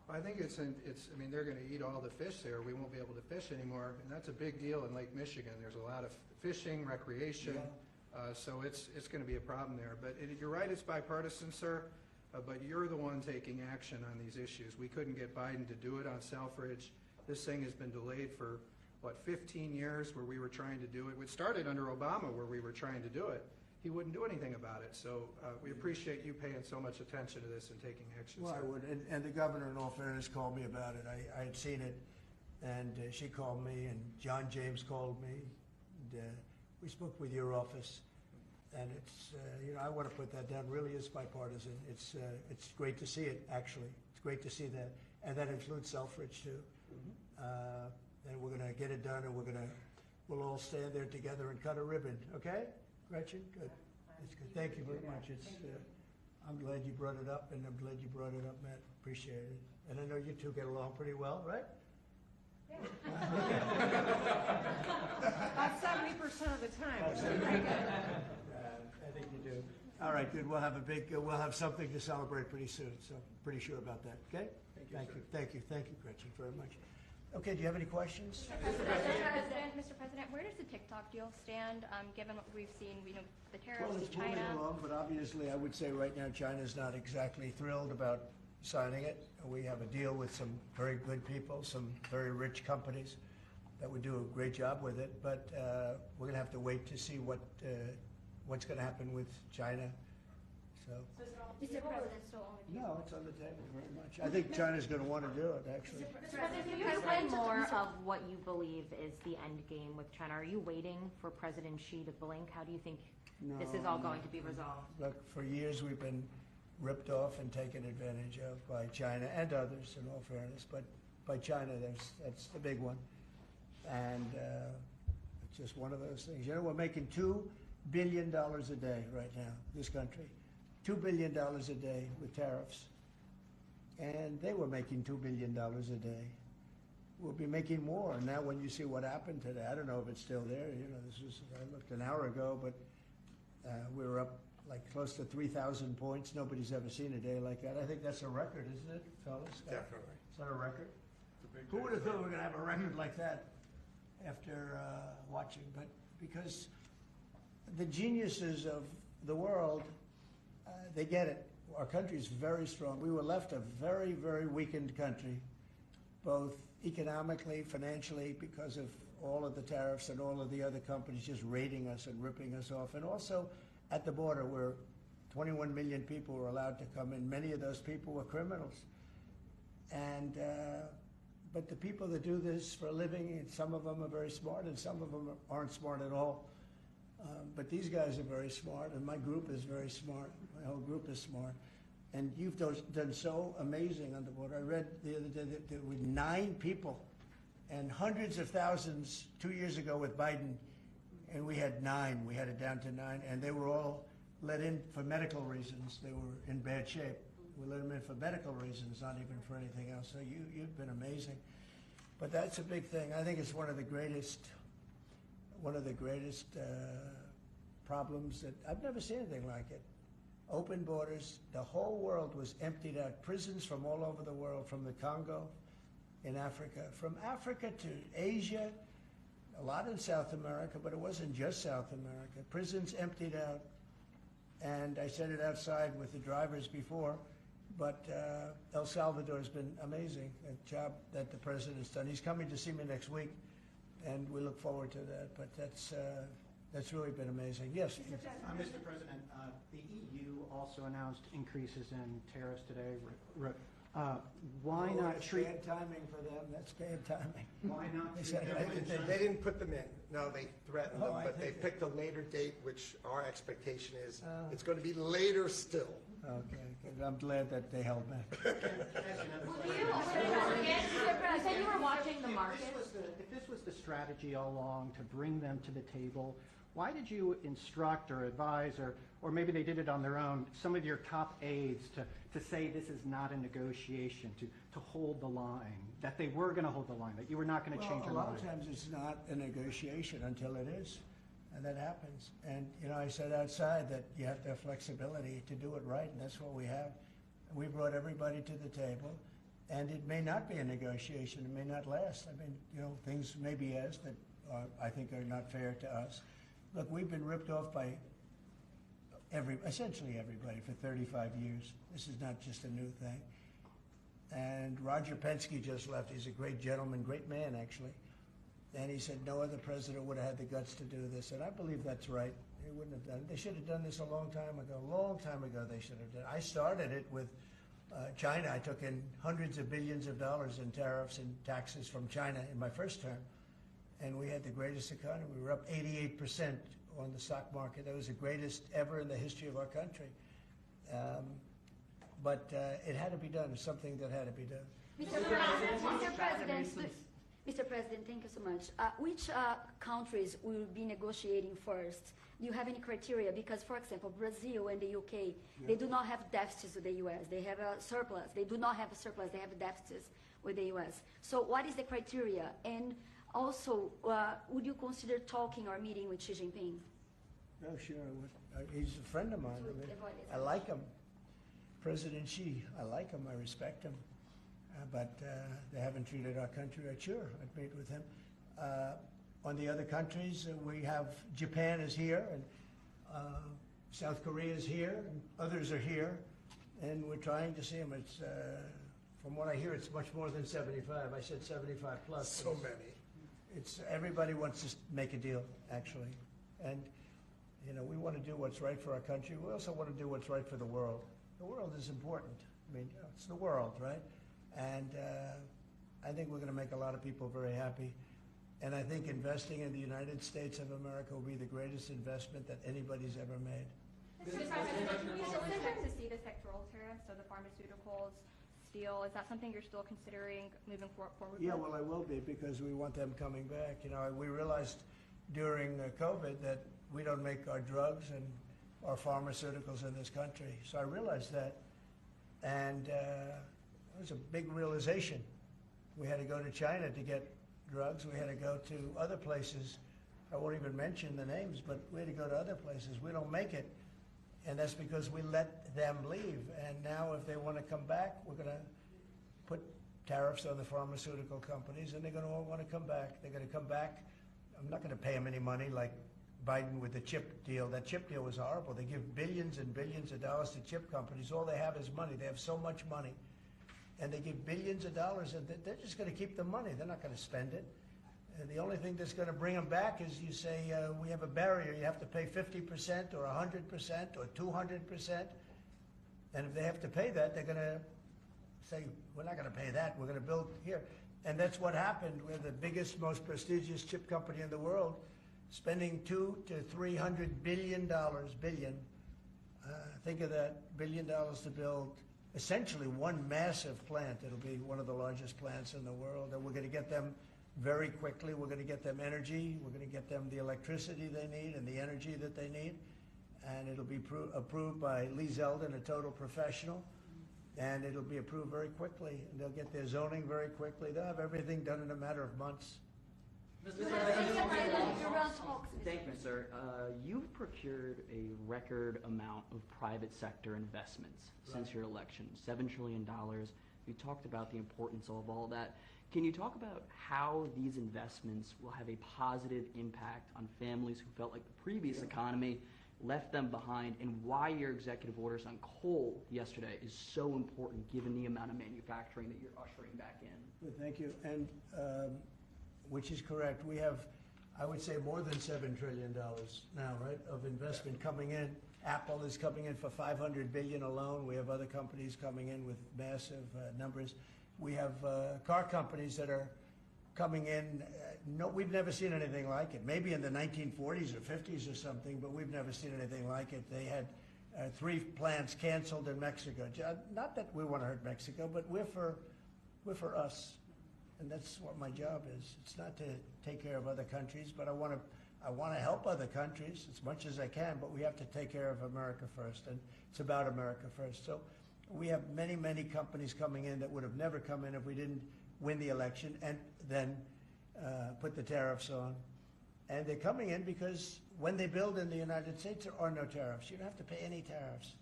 I think it's, I mean, they're going to eat all the fish there. We won't be able to fish anymore, and that's a big deal in Lake Michigan. There's a lot of fishing, recreation, so it's going to be a problem there. But you're right, it's bipartisan, sir, but you're the one taking action on these issues. We couldn't get Biden to do it on Selfridge. This thing has been delayed for 15 years where we were trying to do it. It started under Obama where we were trying to do it. He wouldn't do anything about it. So we appreciate you paying so much attention to this and taking action. Well, sir. I would, and the governor, in all fairness, called me about it. I had seen it, and she called me, and John James called me, and we spoke with your office, and it's, I want to put that down. Really is bipartisan. It's great to see it, actually. It's great to see that, and that includes Selfridge, too. And we're going to get it done, and we'll all stand there together and cut a ribbon, okay? Gretchen, good. That's good. Thank you very much. It's, I'm glad you brought it up, and I'm glad you brought it up, Matt. Appreciate it. And I know you two get along pretty well, right? Yeah. About 70% of the time, which is pretty good. I think you do. All right, good. We'll have something to celebrate pretty soon, so pretty sure about that, okay? Thank you, Gretchen, very much. Okay, do you have any questions? Mr. President, where does the TikTok deal stand, given what we've seen, the tariffs Well, to it's moving China? along, but obviously, I would say right now, China's not exactly thrilled about signing it. We have a deal with some very good people, some very rich companies that would do a great job with it, but we're going to have to wait to see what's going to happen with China. So, Mr. President, still on the table? no, it's on the table very much. I think China's going to want to do it, actually. Mr. President, Can you explain more of what you believe is the end game with China? Are you waiting for President Xi to blink? How do you think this is all going to be resolved? Look, for years we've been ripped off and taken advantage of by China and others, in all fairness, but by China, that's the big one. And it's just one of those things. We're making $2 billion a day right now, this country. $2 billion a day with tariffs. And they were making $2 billion a day. We'll be making more. And now when you see what happened today, I don't know if it's still there. I looked an hour ago, but we were up like close to 3,000 points. Nobody's ever seen a day like that. I think that's a record, isn't it, fellas? Definitely. Is that a record? Who would have thought we were going to have a record like that after watching? But because the geniuses of the world, they get it. Our country's very strong. We were left a very, very weakened country, both economically, financially, because of all of the tariffs and all of the other companies just raiding us and ripping us off. And also at the border where 21 million people were allowed to come in. Many of those people were criminals. And but the people that do this for a living, and some of them are very smart and some of them aren't smart at all. But these guys are very smart, and my group is very smart. My whole group is smart. And you've done so amazing on the border. I read the other day that there were 9 people and hundreds of thousands 2 years ago with Biden, and we had 9. We had it down to 9, and they were all let in for medical reasons. They were in bad shape. We let them in for medical reasons, not even for anything else. So you've been amazing. But that's a big thing. I think it's one of the greatest problems that I've never seen anything like it. Open borders. The whole world was emptied out. Prisons from all over the world, from the Congo in Africa, from Africa to Asia, a lot in South America, but it wasn't just South America. Prisons emptied out. And I said it outside with the drivers before, but El Salvador has been amazing, a job that the president's done. He's coming to see me next week, and we look forward to that. But that's really been amazing. Yes? Mr. President, the EU also announced increases in tariffs today. Why not That's treat... bad timing for them. That's bad timing. Why not They treat said- They didn't put them in. No, they threatened them, Oh, I but they think- picked a later date, which our expectation is it's going to be later still. Okay, good. I'm glad that they held back. You said you were watching the market. If this was the strategy all along to bring them to the table, why did you instruct or advise, or maybe they did it on their own, some of your top aides to say this is not a negotiation, to hold the line, that they were going to hold the line, that you were not going to change Well, your a mind? lot of times it's not a negotiation until it is, and that happens. And, I said outside that you have to have flexibility to do it right, and that's what we have. We brought everybody to the table, and it may not be a negotiation. It may not last. I mean, things may be asked that I think are not fair to us. Look, we've been ripped off by essentially everybody for 35 years. This is not just a new thing. And Roger Penske just left. He's a great gentleman, great man, actually. And he said no other president would have had the guts to do this. And I believe that's right. They wouldn't have done it. They should have done this a long time ago. Long time ago they should have done it. I started it with China. I took in hundreds of billions of dollars in tariffs and taxes from China in my first term. And we had the greatest economy. We were up 88% on the stock market. That was the greatest ever in the history of our country. But it had to be done. It's something that had to be done. Mr. President, thank you so much. Which countries will be negotiating first? Do you have any criteria? Because, for example, Brazil and the UK, they do not have deficits with the US. They have a surplus. They do not have a surplus. They have deficits with the US. So what is the criteria? And also, would you consider talking or meeting with Xi Jinping? Oh, sure. He's a friend of mine. I like him. President Xi, I like him. I respect him. But they haven't treated our country right. Sure, I'd meet with him. On the other countries, we have Japan is here, and South Korea is here, and others are here, and we're trying to see them. It's, from what I hear, it's much more than 75. I said 75 plus. So many. It's everybody wants to make a deal, actually, and you know we want to do what's right for our country. We also want to do what's right for the world. The world is important. I mean, it's the world, right? And I think we're going to make a lot of people very happy. And I think investing in the United States of America will be the greatest investment that anybody's ever made. Mr. President, we still expect to see the sectoral tariffs, so the pharmaceuticals, steel. Is that something you're still considering moving forward Yeah, with? well, I will be because we want them coming back. You know, we realized during COVID that we don't make our drugs and our pharmaceuticals in this country. So I realized that. And it was a big realization. We had to go to China to get drugs. We had to go to other places. I won't even mention the names, but we had to go to other places. We don't make it, and that's because we let them leave. And now if they want to come back, we're going to put tariffs on the pharmaceutical companies, and they're going to all want to come back. They're going to come back. I'm not going to pay them any money like Biden with the chip deal. That chip deal was horrible. They give billions and billions of dollars to chip companies. All they have is money. They have so much money. And they give billions of dollars, and they're just going to keep the money. They're not going to spend it. And the only thing that's going to bring them back is you say, we have a barrier. You have to pay 50% or 100% or 200%. And if they have to pay that, they're going to say, we're not going to pay that. We're going to build here. And that's what happened. We're the biggest, most prestigious chip company in the world, spending $200 to $300 billion. Think of that, $1 billion to build essentially one massive plant. It'll be one of the largest plants in the world, and we're going to get them very quickly. We're going to get them energy. We're going to get them the electricity they need and the energy that they need, and it'll be approved by Lee Zeldin, a total professional, and it'll be approved very quickly, and they'll get their zoning very quickly. They'll have everything done in a matter of months. Thank you, sir. You've procured a record amount of private sector investments since your election, $7 trillion. You talked about the importance of all that. Can you talk about how these investments will have a positive impact on families who felt like the previous economy left them behind, and why your executive orders on coal yesterday is so important given the amount of manufacturing that you're ushering back in? Good, thank you. And which is correct. We have, I would say, more than $7 trillion now, right, of investment coming in. Apple is coming in for $500 billion alone. We have other companies coming in with massive numbers. We have car companies that are coming in. No, we've never seen anything like it. Maybe in the 1940s or 50s or something, but we've never seen anything like it. They had 3 plants canceled in Mexico. Not that we want to hurt Mexico, but we're for us. And that's what my job is. It's not to take care of other countries, but I want to help other countries as much as I can, but we have to take care of America first, and it's about America first. So we have many, many companies coming in that would have never come in if we didn't win the election and then put the tariffs on. And they're coming in because when they build in the United States, there are no tariffs. You don't have to pay any tariffs.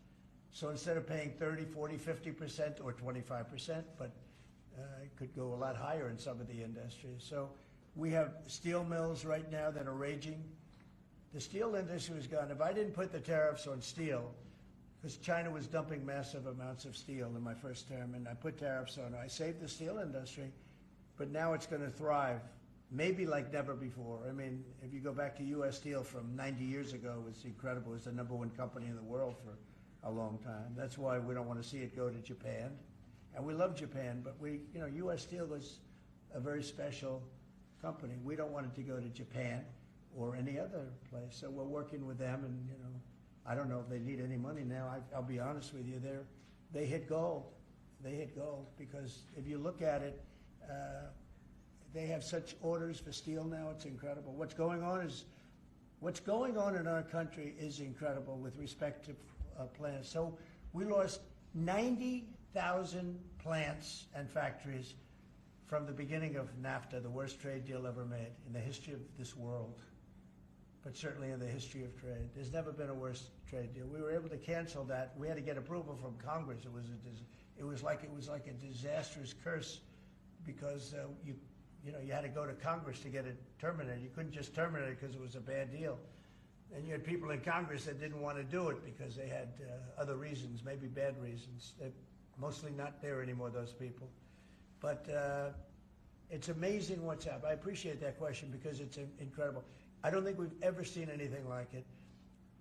So instead of paying 30, 40, 50% or 25%, but it could go a lot higher in some of the industries. So we have steel mills right now that are raging. The steel industry is gone. If I didn't put the tariffs on steel, because China was dumping massive amounts of steel in my first term, and I put tariffs on it, I saved the steel industry, but now it's going to thrive. maybe like never before. I mean, if you go back to U.S. Steel from 90 years ago, it was incredible. It was the #1 company in the world for a long time. That's why we don't want to see it go to Japan. And we love Japan, but U.S. Steel was a very special company. We don't want it to go to Japan or any other place. So we're working with them, and I don't know if they need any money now. I'll be honest with you, they hit gold. They hit gold because if you look at it, they have such orders for steel now. It's incredible. What's going on in our country is incredible with respect to plants. So we lost 90,000 plants and factories from the beginning of NAFTA, the worst trade deal ever made in the history of this world, but certainly in the history of trade. There's never been a worse trade deal. We were able to cancel that. We had to get approval from Congress. It was like a disastrous curse because you had to go to Congress to get it terminated. You couldn't just terminate it because it was a bad deal. And you had people in Congress that didn't want to do it because they had other reasons, maybe bad reasons. They're mostly not there anymore, those people. But it's amazing what's happened. I appreciate that question because it's incredible. I don't think we've ever seen anything like it.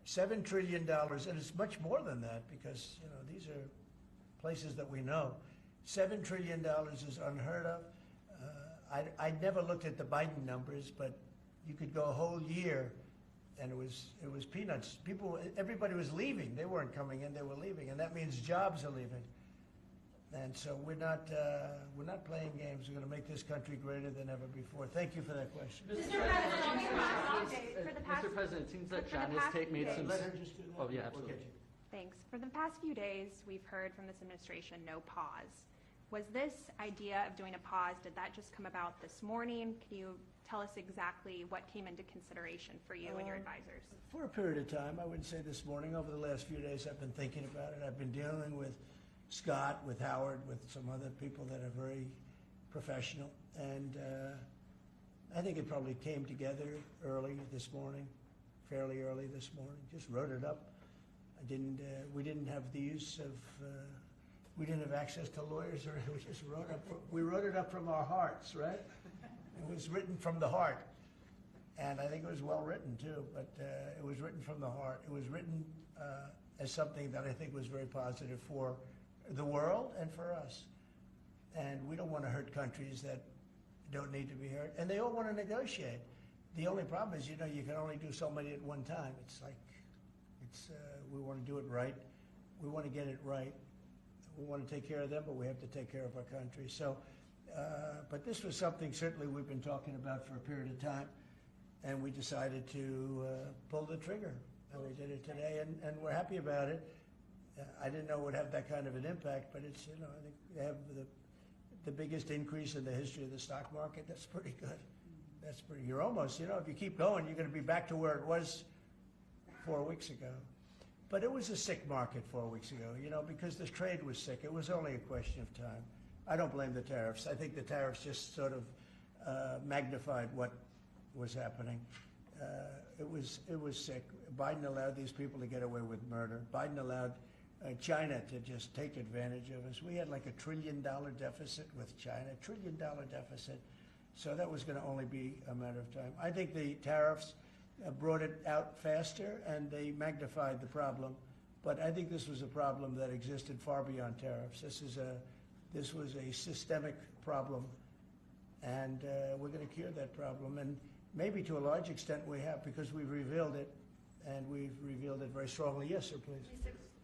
$7 trillion, and it's much more than that because these are places that we know. $7 trillion is unheard of. I never looked at the Biden numbers, but you could go a whole year, and it was peanuts. Everybody was leaving. They weren't coming in; they were leaving, and that means jobs are leaving. And so we're not playing games. We're going to make this country greater than ever before. Thank you for that question. Mr. President, it seems that John has made some. Let her just do that. Oh yeah, absolutely. Okay. Thanks. For the past few days, we've heard from this administration no pause. Was this idea of doing a pause, did that just come about this morning? Can you tell us exactly what came into consideration for you and your advisors? For a period of time, I wouldn't say this morning. Over the last few days, I've been thinking about it. I've been dealing with Scott, with Howard, with some other people that are very professional. And I think it probably came together early this morning, fairly early this morning. Just wrote it up. We didn't have the use of, we didn't have access to lawyers, or we just we wrote it up from our hearts, right? It was written from the heart. And I think it was well written too, but it was written from the heart. It was written as something that I think was very positive for the world and for us. And we don't want to hurt countries that don't need to be hurt. And they all want to negotiate. The only problem is, you can only do so many at one time. We want to do it right. We want to get it right. We want to take care of them, but we have to take care of our country. So, but this was something certainly we've been talking about for a period of time, and we decided to pull the trigger. And we did it today, and we're happy about it. I didn't know it would have that kind of an impact, but it's, I think they have the biggest increase in the history of the stock market. That's pretty good. You're almost, if you keep going, you're going to be back to where it was 4 weeks ago. But it was a sick market 4 weeks ago, because the trade was sick. It was only a question of time. I don't blame the tariffs. I think the tariffs just sort of magnified what was happening. It was sick. Biden allowed these people to get away with murder. Biden allowed China to just take advantage of us. We had like $1 trillion deficit with China, $1 trillion deficit. So that was going to only be a matter of time. I think the tariffs brought it out faster, and they magnified the problem. But I think this was a problem that existed far beyond tariffs. This was a systemic problem, and we're going to cure that problem. And maybe to a large extent we have, because we've revealed it, and we've revealed it very strongly. Yes, sir, please.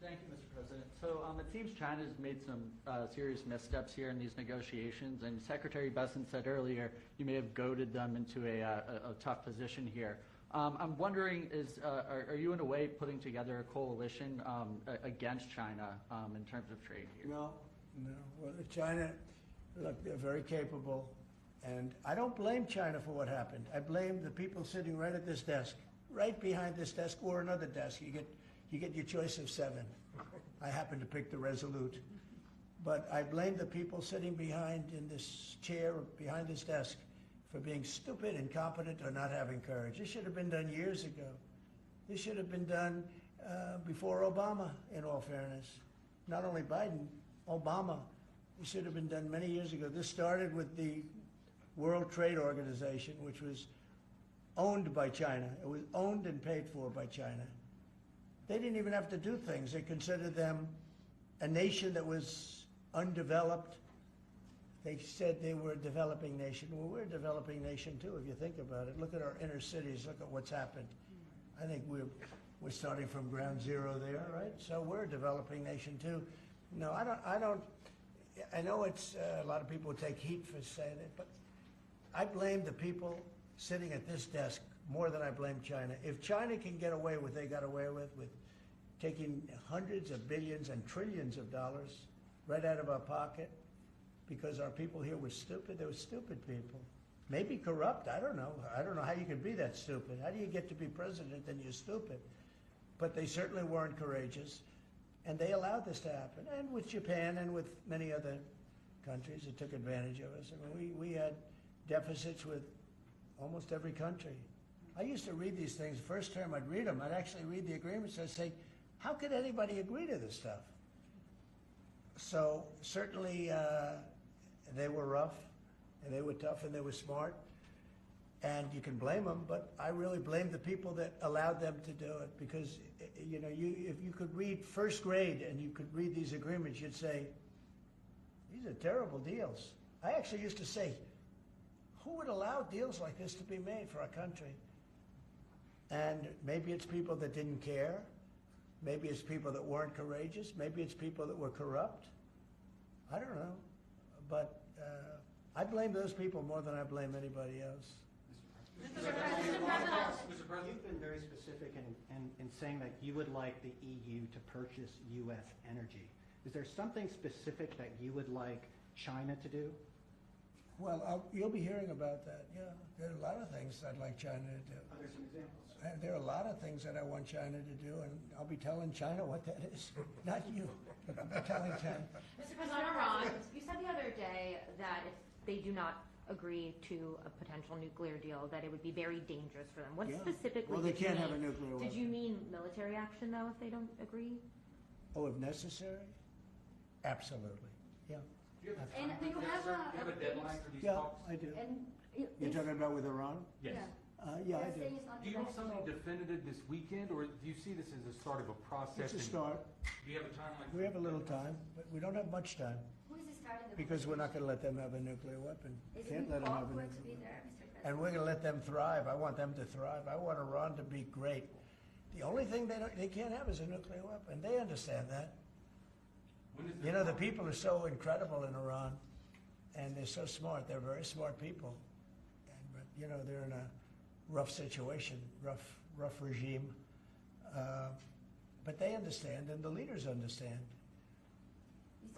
Thank you, Mr. President. So it seems China's made some serious missteps here in these negotiations, and Secretary Bessent said earlier you may have goaded them into a tough position here. I'm wondering, are you in a way putting together a coalition against China in terms of trade here? No. Well, China, look, they're very capable, and I don't blame China for what happened. I blame the people sitting right at this desk, right behind this desk, or another desk. You get your choice of 7. I happen to pick the Resolute. But I blame the people sitting behind in this chair, behind this desk, for being stupid, incompetent, or not having courage. This should have been done years ago. This should have been done before Obama, in all fairness. Not only Biden, Obama. It should have been done many years ago. This started with the World Trade Organization, which was owned by China. It was owned and paid for by China. They didn't even have to do things. They considered them a nation that was undeveloped. They said they were a developing nation. Well, we're a developing nation too, if you think about it. Look at our inner cities. Look at what's happened. I think we're starting from ground zero there, right? So we're a developing nation too. No, I don't. I know it's a lot of people take heat for saying it, but I blame the people sitting at this desk more than I blame China. If China can get away with what they got away with taking hundreds of billions and trillions of dollars right out of our pocket because our people here were stupid, they were stupid people. Maybe corrupt, I don't know. I don't know how you can be that stupid. How do you get to be president and you're stupid? But they certainly weren't courageous, and they allowed this to happen. And with Japan and with many other countries that took advantage of us. I mean, we had deficits with almost every country. I used to read these things. First term, I'd read them. I'd actually read the agreements. I'd say, how could anybody agree to this stuff? So certainly they were rough, and they were tough, and they were smart. And you can blame them, but I really blame the people that allowed them to do it, because you know, if you could read first grade and you could read these agreements, you'd say, these are terrible deals. I actually used to say, who would allow deals like this to be made for our country? And maybe it's people that didn't care. Maybe it's people that weren't courageous. Maybe it's people that were corrupt. I don't know. But I blame those people more than I blame anybody else. Mr. President, you've been very specific in saying that you would like the EU to purchase U.S. energy. Is there something specific that you would like China to do? Well, you'll be hearing about that. Yeah, there are a lot of things I'd like China to do. Are there some examples? There are a lot of things that I want China to do, and I'll be telling China what that is. Not you, but I'll be telling China. Mr. President, Iran, you said the other day that if they do not agree to a potential nuclear deal, that it would be very dangerous for them. What specifically Well, they did you can't mean? have a nuclear weapon. Did you mean military action, though, if they don't agree? Oh, if necessary? Absolutely, yeah. And do you have a deadline for these Yeah, talks? I do. And You're talking about with Iran? Yes. Yeah, I do. Do you want something definitive this weekend, or do you see this as a start of a process? It's a start. Do you have a timeline? We have a little time, but we don't have much time, Who is starting the because we're not going to let them have a nuclear weapon. Can't let them have a going to nuclear be weapon. there, Mr. President? And we're going to let them thrive. I want them to thrive. I want Iran to be great. The only thing they can't have is a nuclear weapon. They understand that. You know, the people are so incredible in Iran, and they're so smart. They're very smart people. But, you know, they're in a rough situation, rough regime. But they understand, and the leaders understand.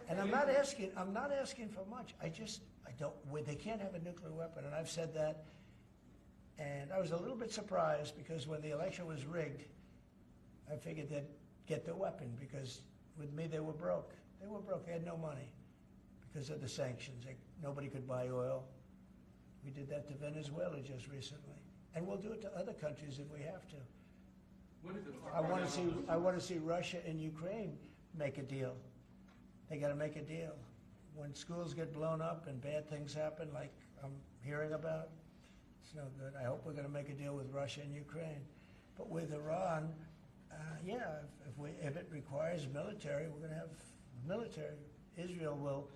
And I'm not asking for much. I don't, they can't have a nuclear weapon, and I've said that. And I was a little bit surprised, because when the election was rigged, I figured they'd get the weapon, because with me they were broke. They were broke. They had no money because of the sanctions. Nobody could buy oil. We did that to Venezuela just recently, and we'll do it to other countries if we have to. I want to see Russia and Ukraine make a deal. They got to make a deal. When schools get blown up and bad things happen, like I'm hearing about, it's no good. I hope we're going to make a deal with Russia and Ukraine. But with Iran, if it requires military, we're going to have military. Israel will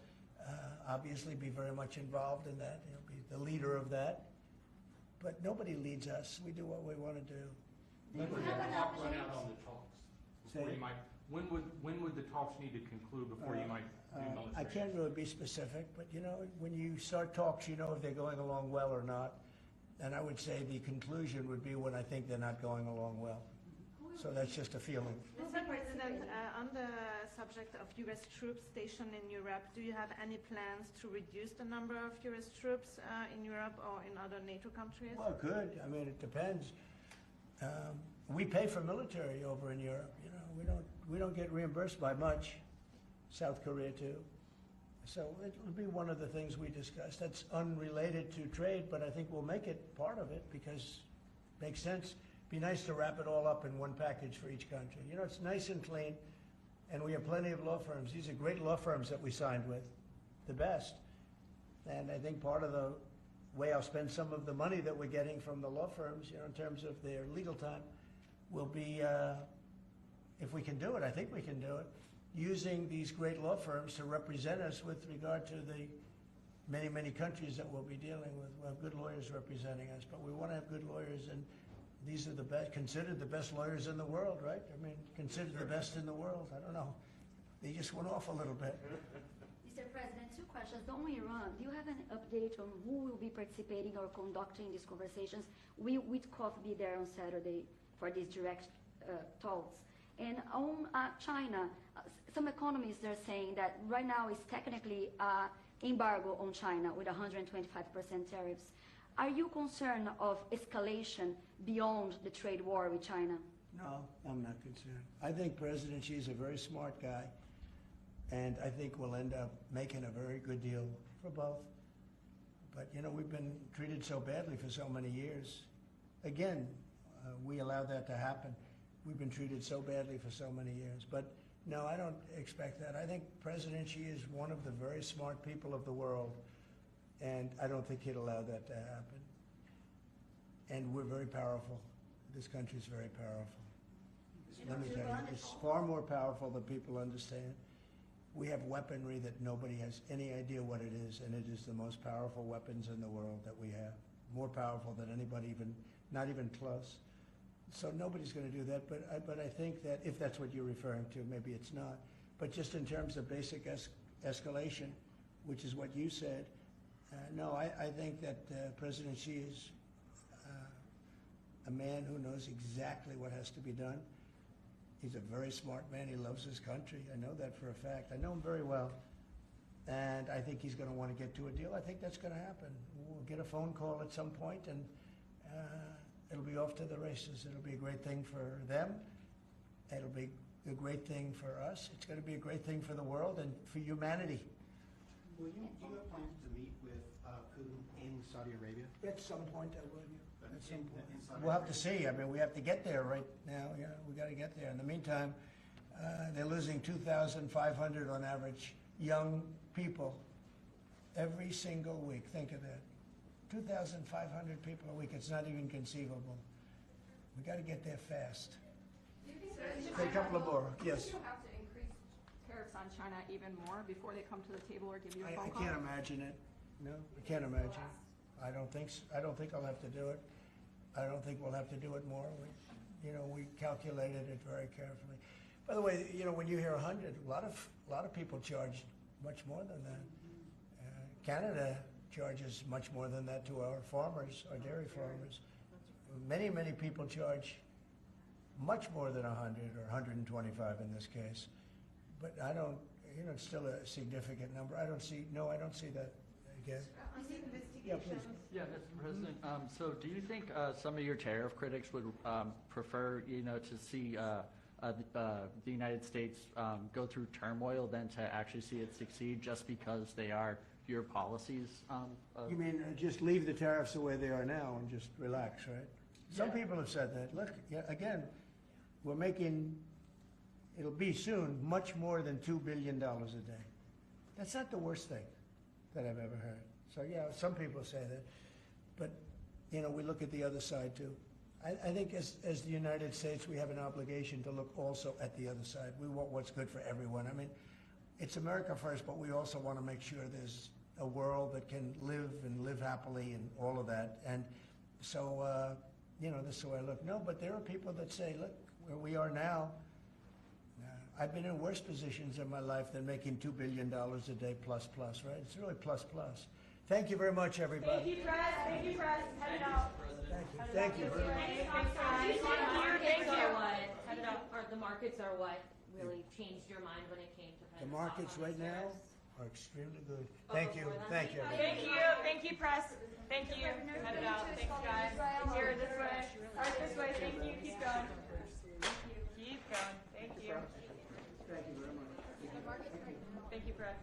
obviously be very much involved in that. He'll be the leader of that. But nobody leads us. We do what we want to do. When would the clock run out on the talks? Before Say- you might, when would the talks need to conclude before you might do military? I can't really be specific, but you know, when you start talks, you know if they're going along well or not. And I would say the conclusion would be when I think they're not going along well. So that's just a feeling. Mr. President, on the subject of U.S. troops stationed in Europe, do you have any plans to reduce the number of U.S. troops in Europe or in other NATO countries? Well, good. I mean, it depends. We pay for military over in Europe. You know, we don't get reimbursed by much. South Korea too. So it'll be one of the things we discuss. That's unrelated to trade, but I think we'll make it part of it because it makes sense. Be nice to wrap it all up in one package for each country. You know, it's nice and clean, and we have plenty of law firms. These are great law firms that we signed with, the best. And I think part of the way I'll spend some of the money that we're getting from the law firms, in terms of their legal time, will be, if we can do it, I think we can do it, using these great law firms to represent us with regard to the many, many countries that we'll be dealing with. We'll have good lawyers representing us, but we want to have good lawyers, and these are the best, considered the best lawyers in the world, right? I mean, considered the best in the world. I don't know. They just went off a little bit. Mr. President, two questions. On Iran, do you have an update on who will be participating or conducting these conversations? Will Witkoff be there on Saturday for these direct talks? And on China, some economists are saying that right now is technically embargo on China with 125% tariffs. Are you concerned of escalation beyond the trade war with China? No, I'm not concerned. I think President Xi is a very smart guy, and I think we'll end up making a very good deal for both. But, we've been treated so badly for so many years. Again, we allowed that to happen. We've been treated so badly for so many years. But no, I don't expect that. I think President Xi is one of the very smart people of the world, and I don't think he'd allow that to happen. And we're very powerful. This country's very powerful. Let me tell you, it's far more powerful than people understand. We have weaponry that nobody has any idea what it is, and it is the most powerful weapons in the world that we have. More powerful than anybody, not even close. So nobody's going to do that, but I think that if that's what you're referring to, maybe it's not. But just in terms of basic escalation, which is what you said, no, I think that President Xi is a man who knows exactly what has to be done. He's a very smart man. He loves his country. I know that for a fact. I know him very well. And I think he's going to want to get to a deal. I think that's going to happen. We'll get a phone call at some point, and it'll be off to the races. It'll be a great thing for them. It'll be a great thing for us. It's going to be a great thing for the world and for humanity. Do you have plans to meet with Putin in Saudi Arabia? At some point, I will. At some point. We'll have to see. I mean, we have to get there right now. We got to get there. In the meantime, they're losing 2,500 on average young people every single week. Think of that. 2,500 people a week. It's not even conceivable. We got to get there fast. A couple of more. Yes. Do you have to increase tariffs on China even more before they come to the table or give you a phone I call? can't imagine it. No, I can't imagine. I don't think I'll have to do it. I don't think we'll have to do it more. We calculated it very carefully. By the way, when you hear 100, a lot of people charge much more than that. Canada charges much more than that to our farmers, our dairy farmers. Many, many people charge much more than 100 or 125 in this case. But I don't, it's still a significant number. I don't see that again. Yeah, please. Yeah, Mr. President. So do you think some of your tariff critics would prefer, to see the United States go through turmoil than to actually see it succeed just because they are your policies? You mean just leave the tariffs the way they are now and just relax, right? Some people have said that. Look, again, we're making, it'll be soon, much more than $2 billion a day. That's not the worst thing that I've ever heard. So, yeah, some people say that. But, we look at the other side, too. I think as the United States, we have an obligation to look also at the other side. We want what's good for everyone. I mean, it's America first, but we also want to make sure there's a world that can live happily and all of that. And so, this is the way I look. No, but there are people that say, look, where we are now, I've been in worse positions in my life than making $2 billion a day plus, right? It's really plus. Thank you very much, everybody. Thank you, Press. Thank you, Press. Head it out. Thank you very much. The markets are what really changed your mind when it came to The markets right now are extremely good. Thank you. Thank you. Thank you, Press. Thank you. Head it out. Thanks, guys. Here, this way. All right, this way. Thank you. Keep going. Keep going. Thank you. Thank you very much. Thank you, Press.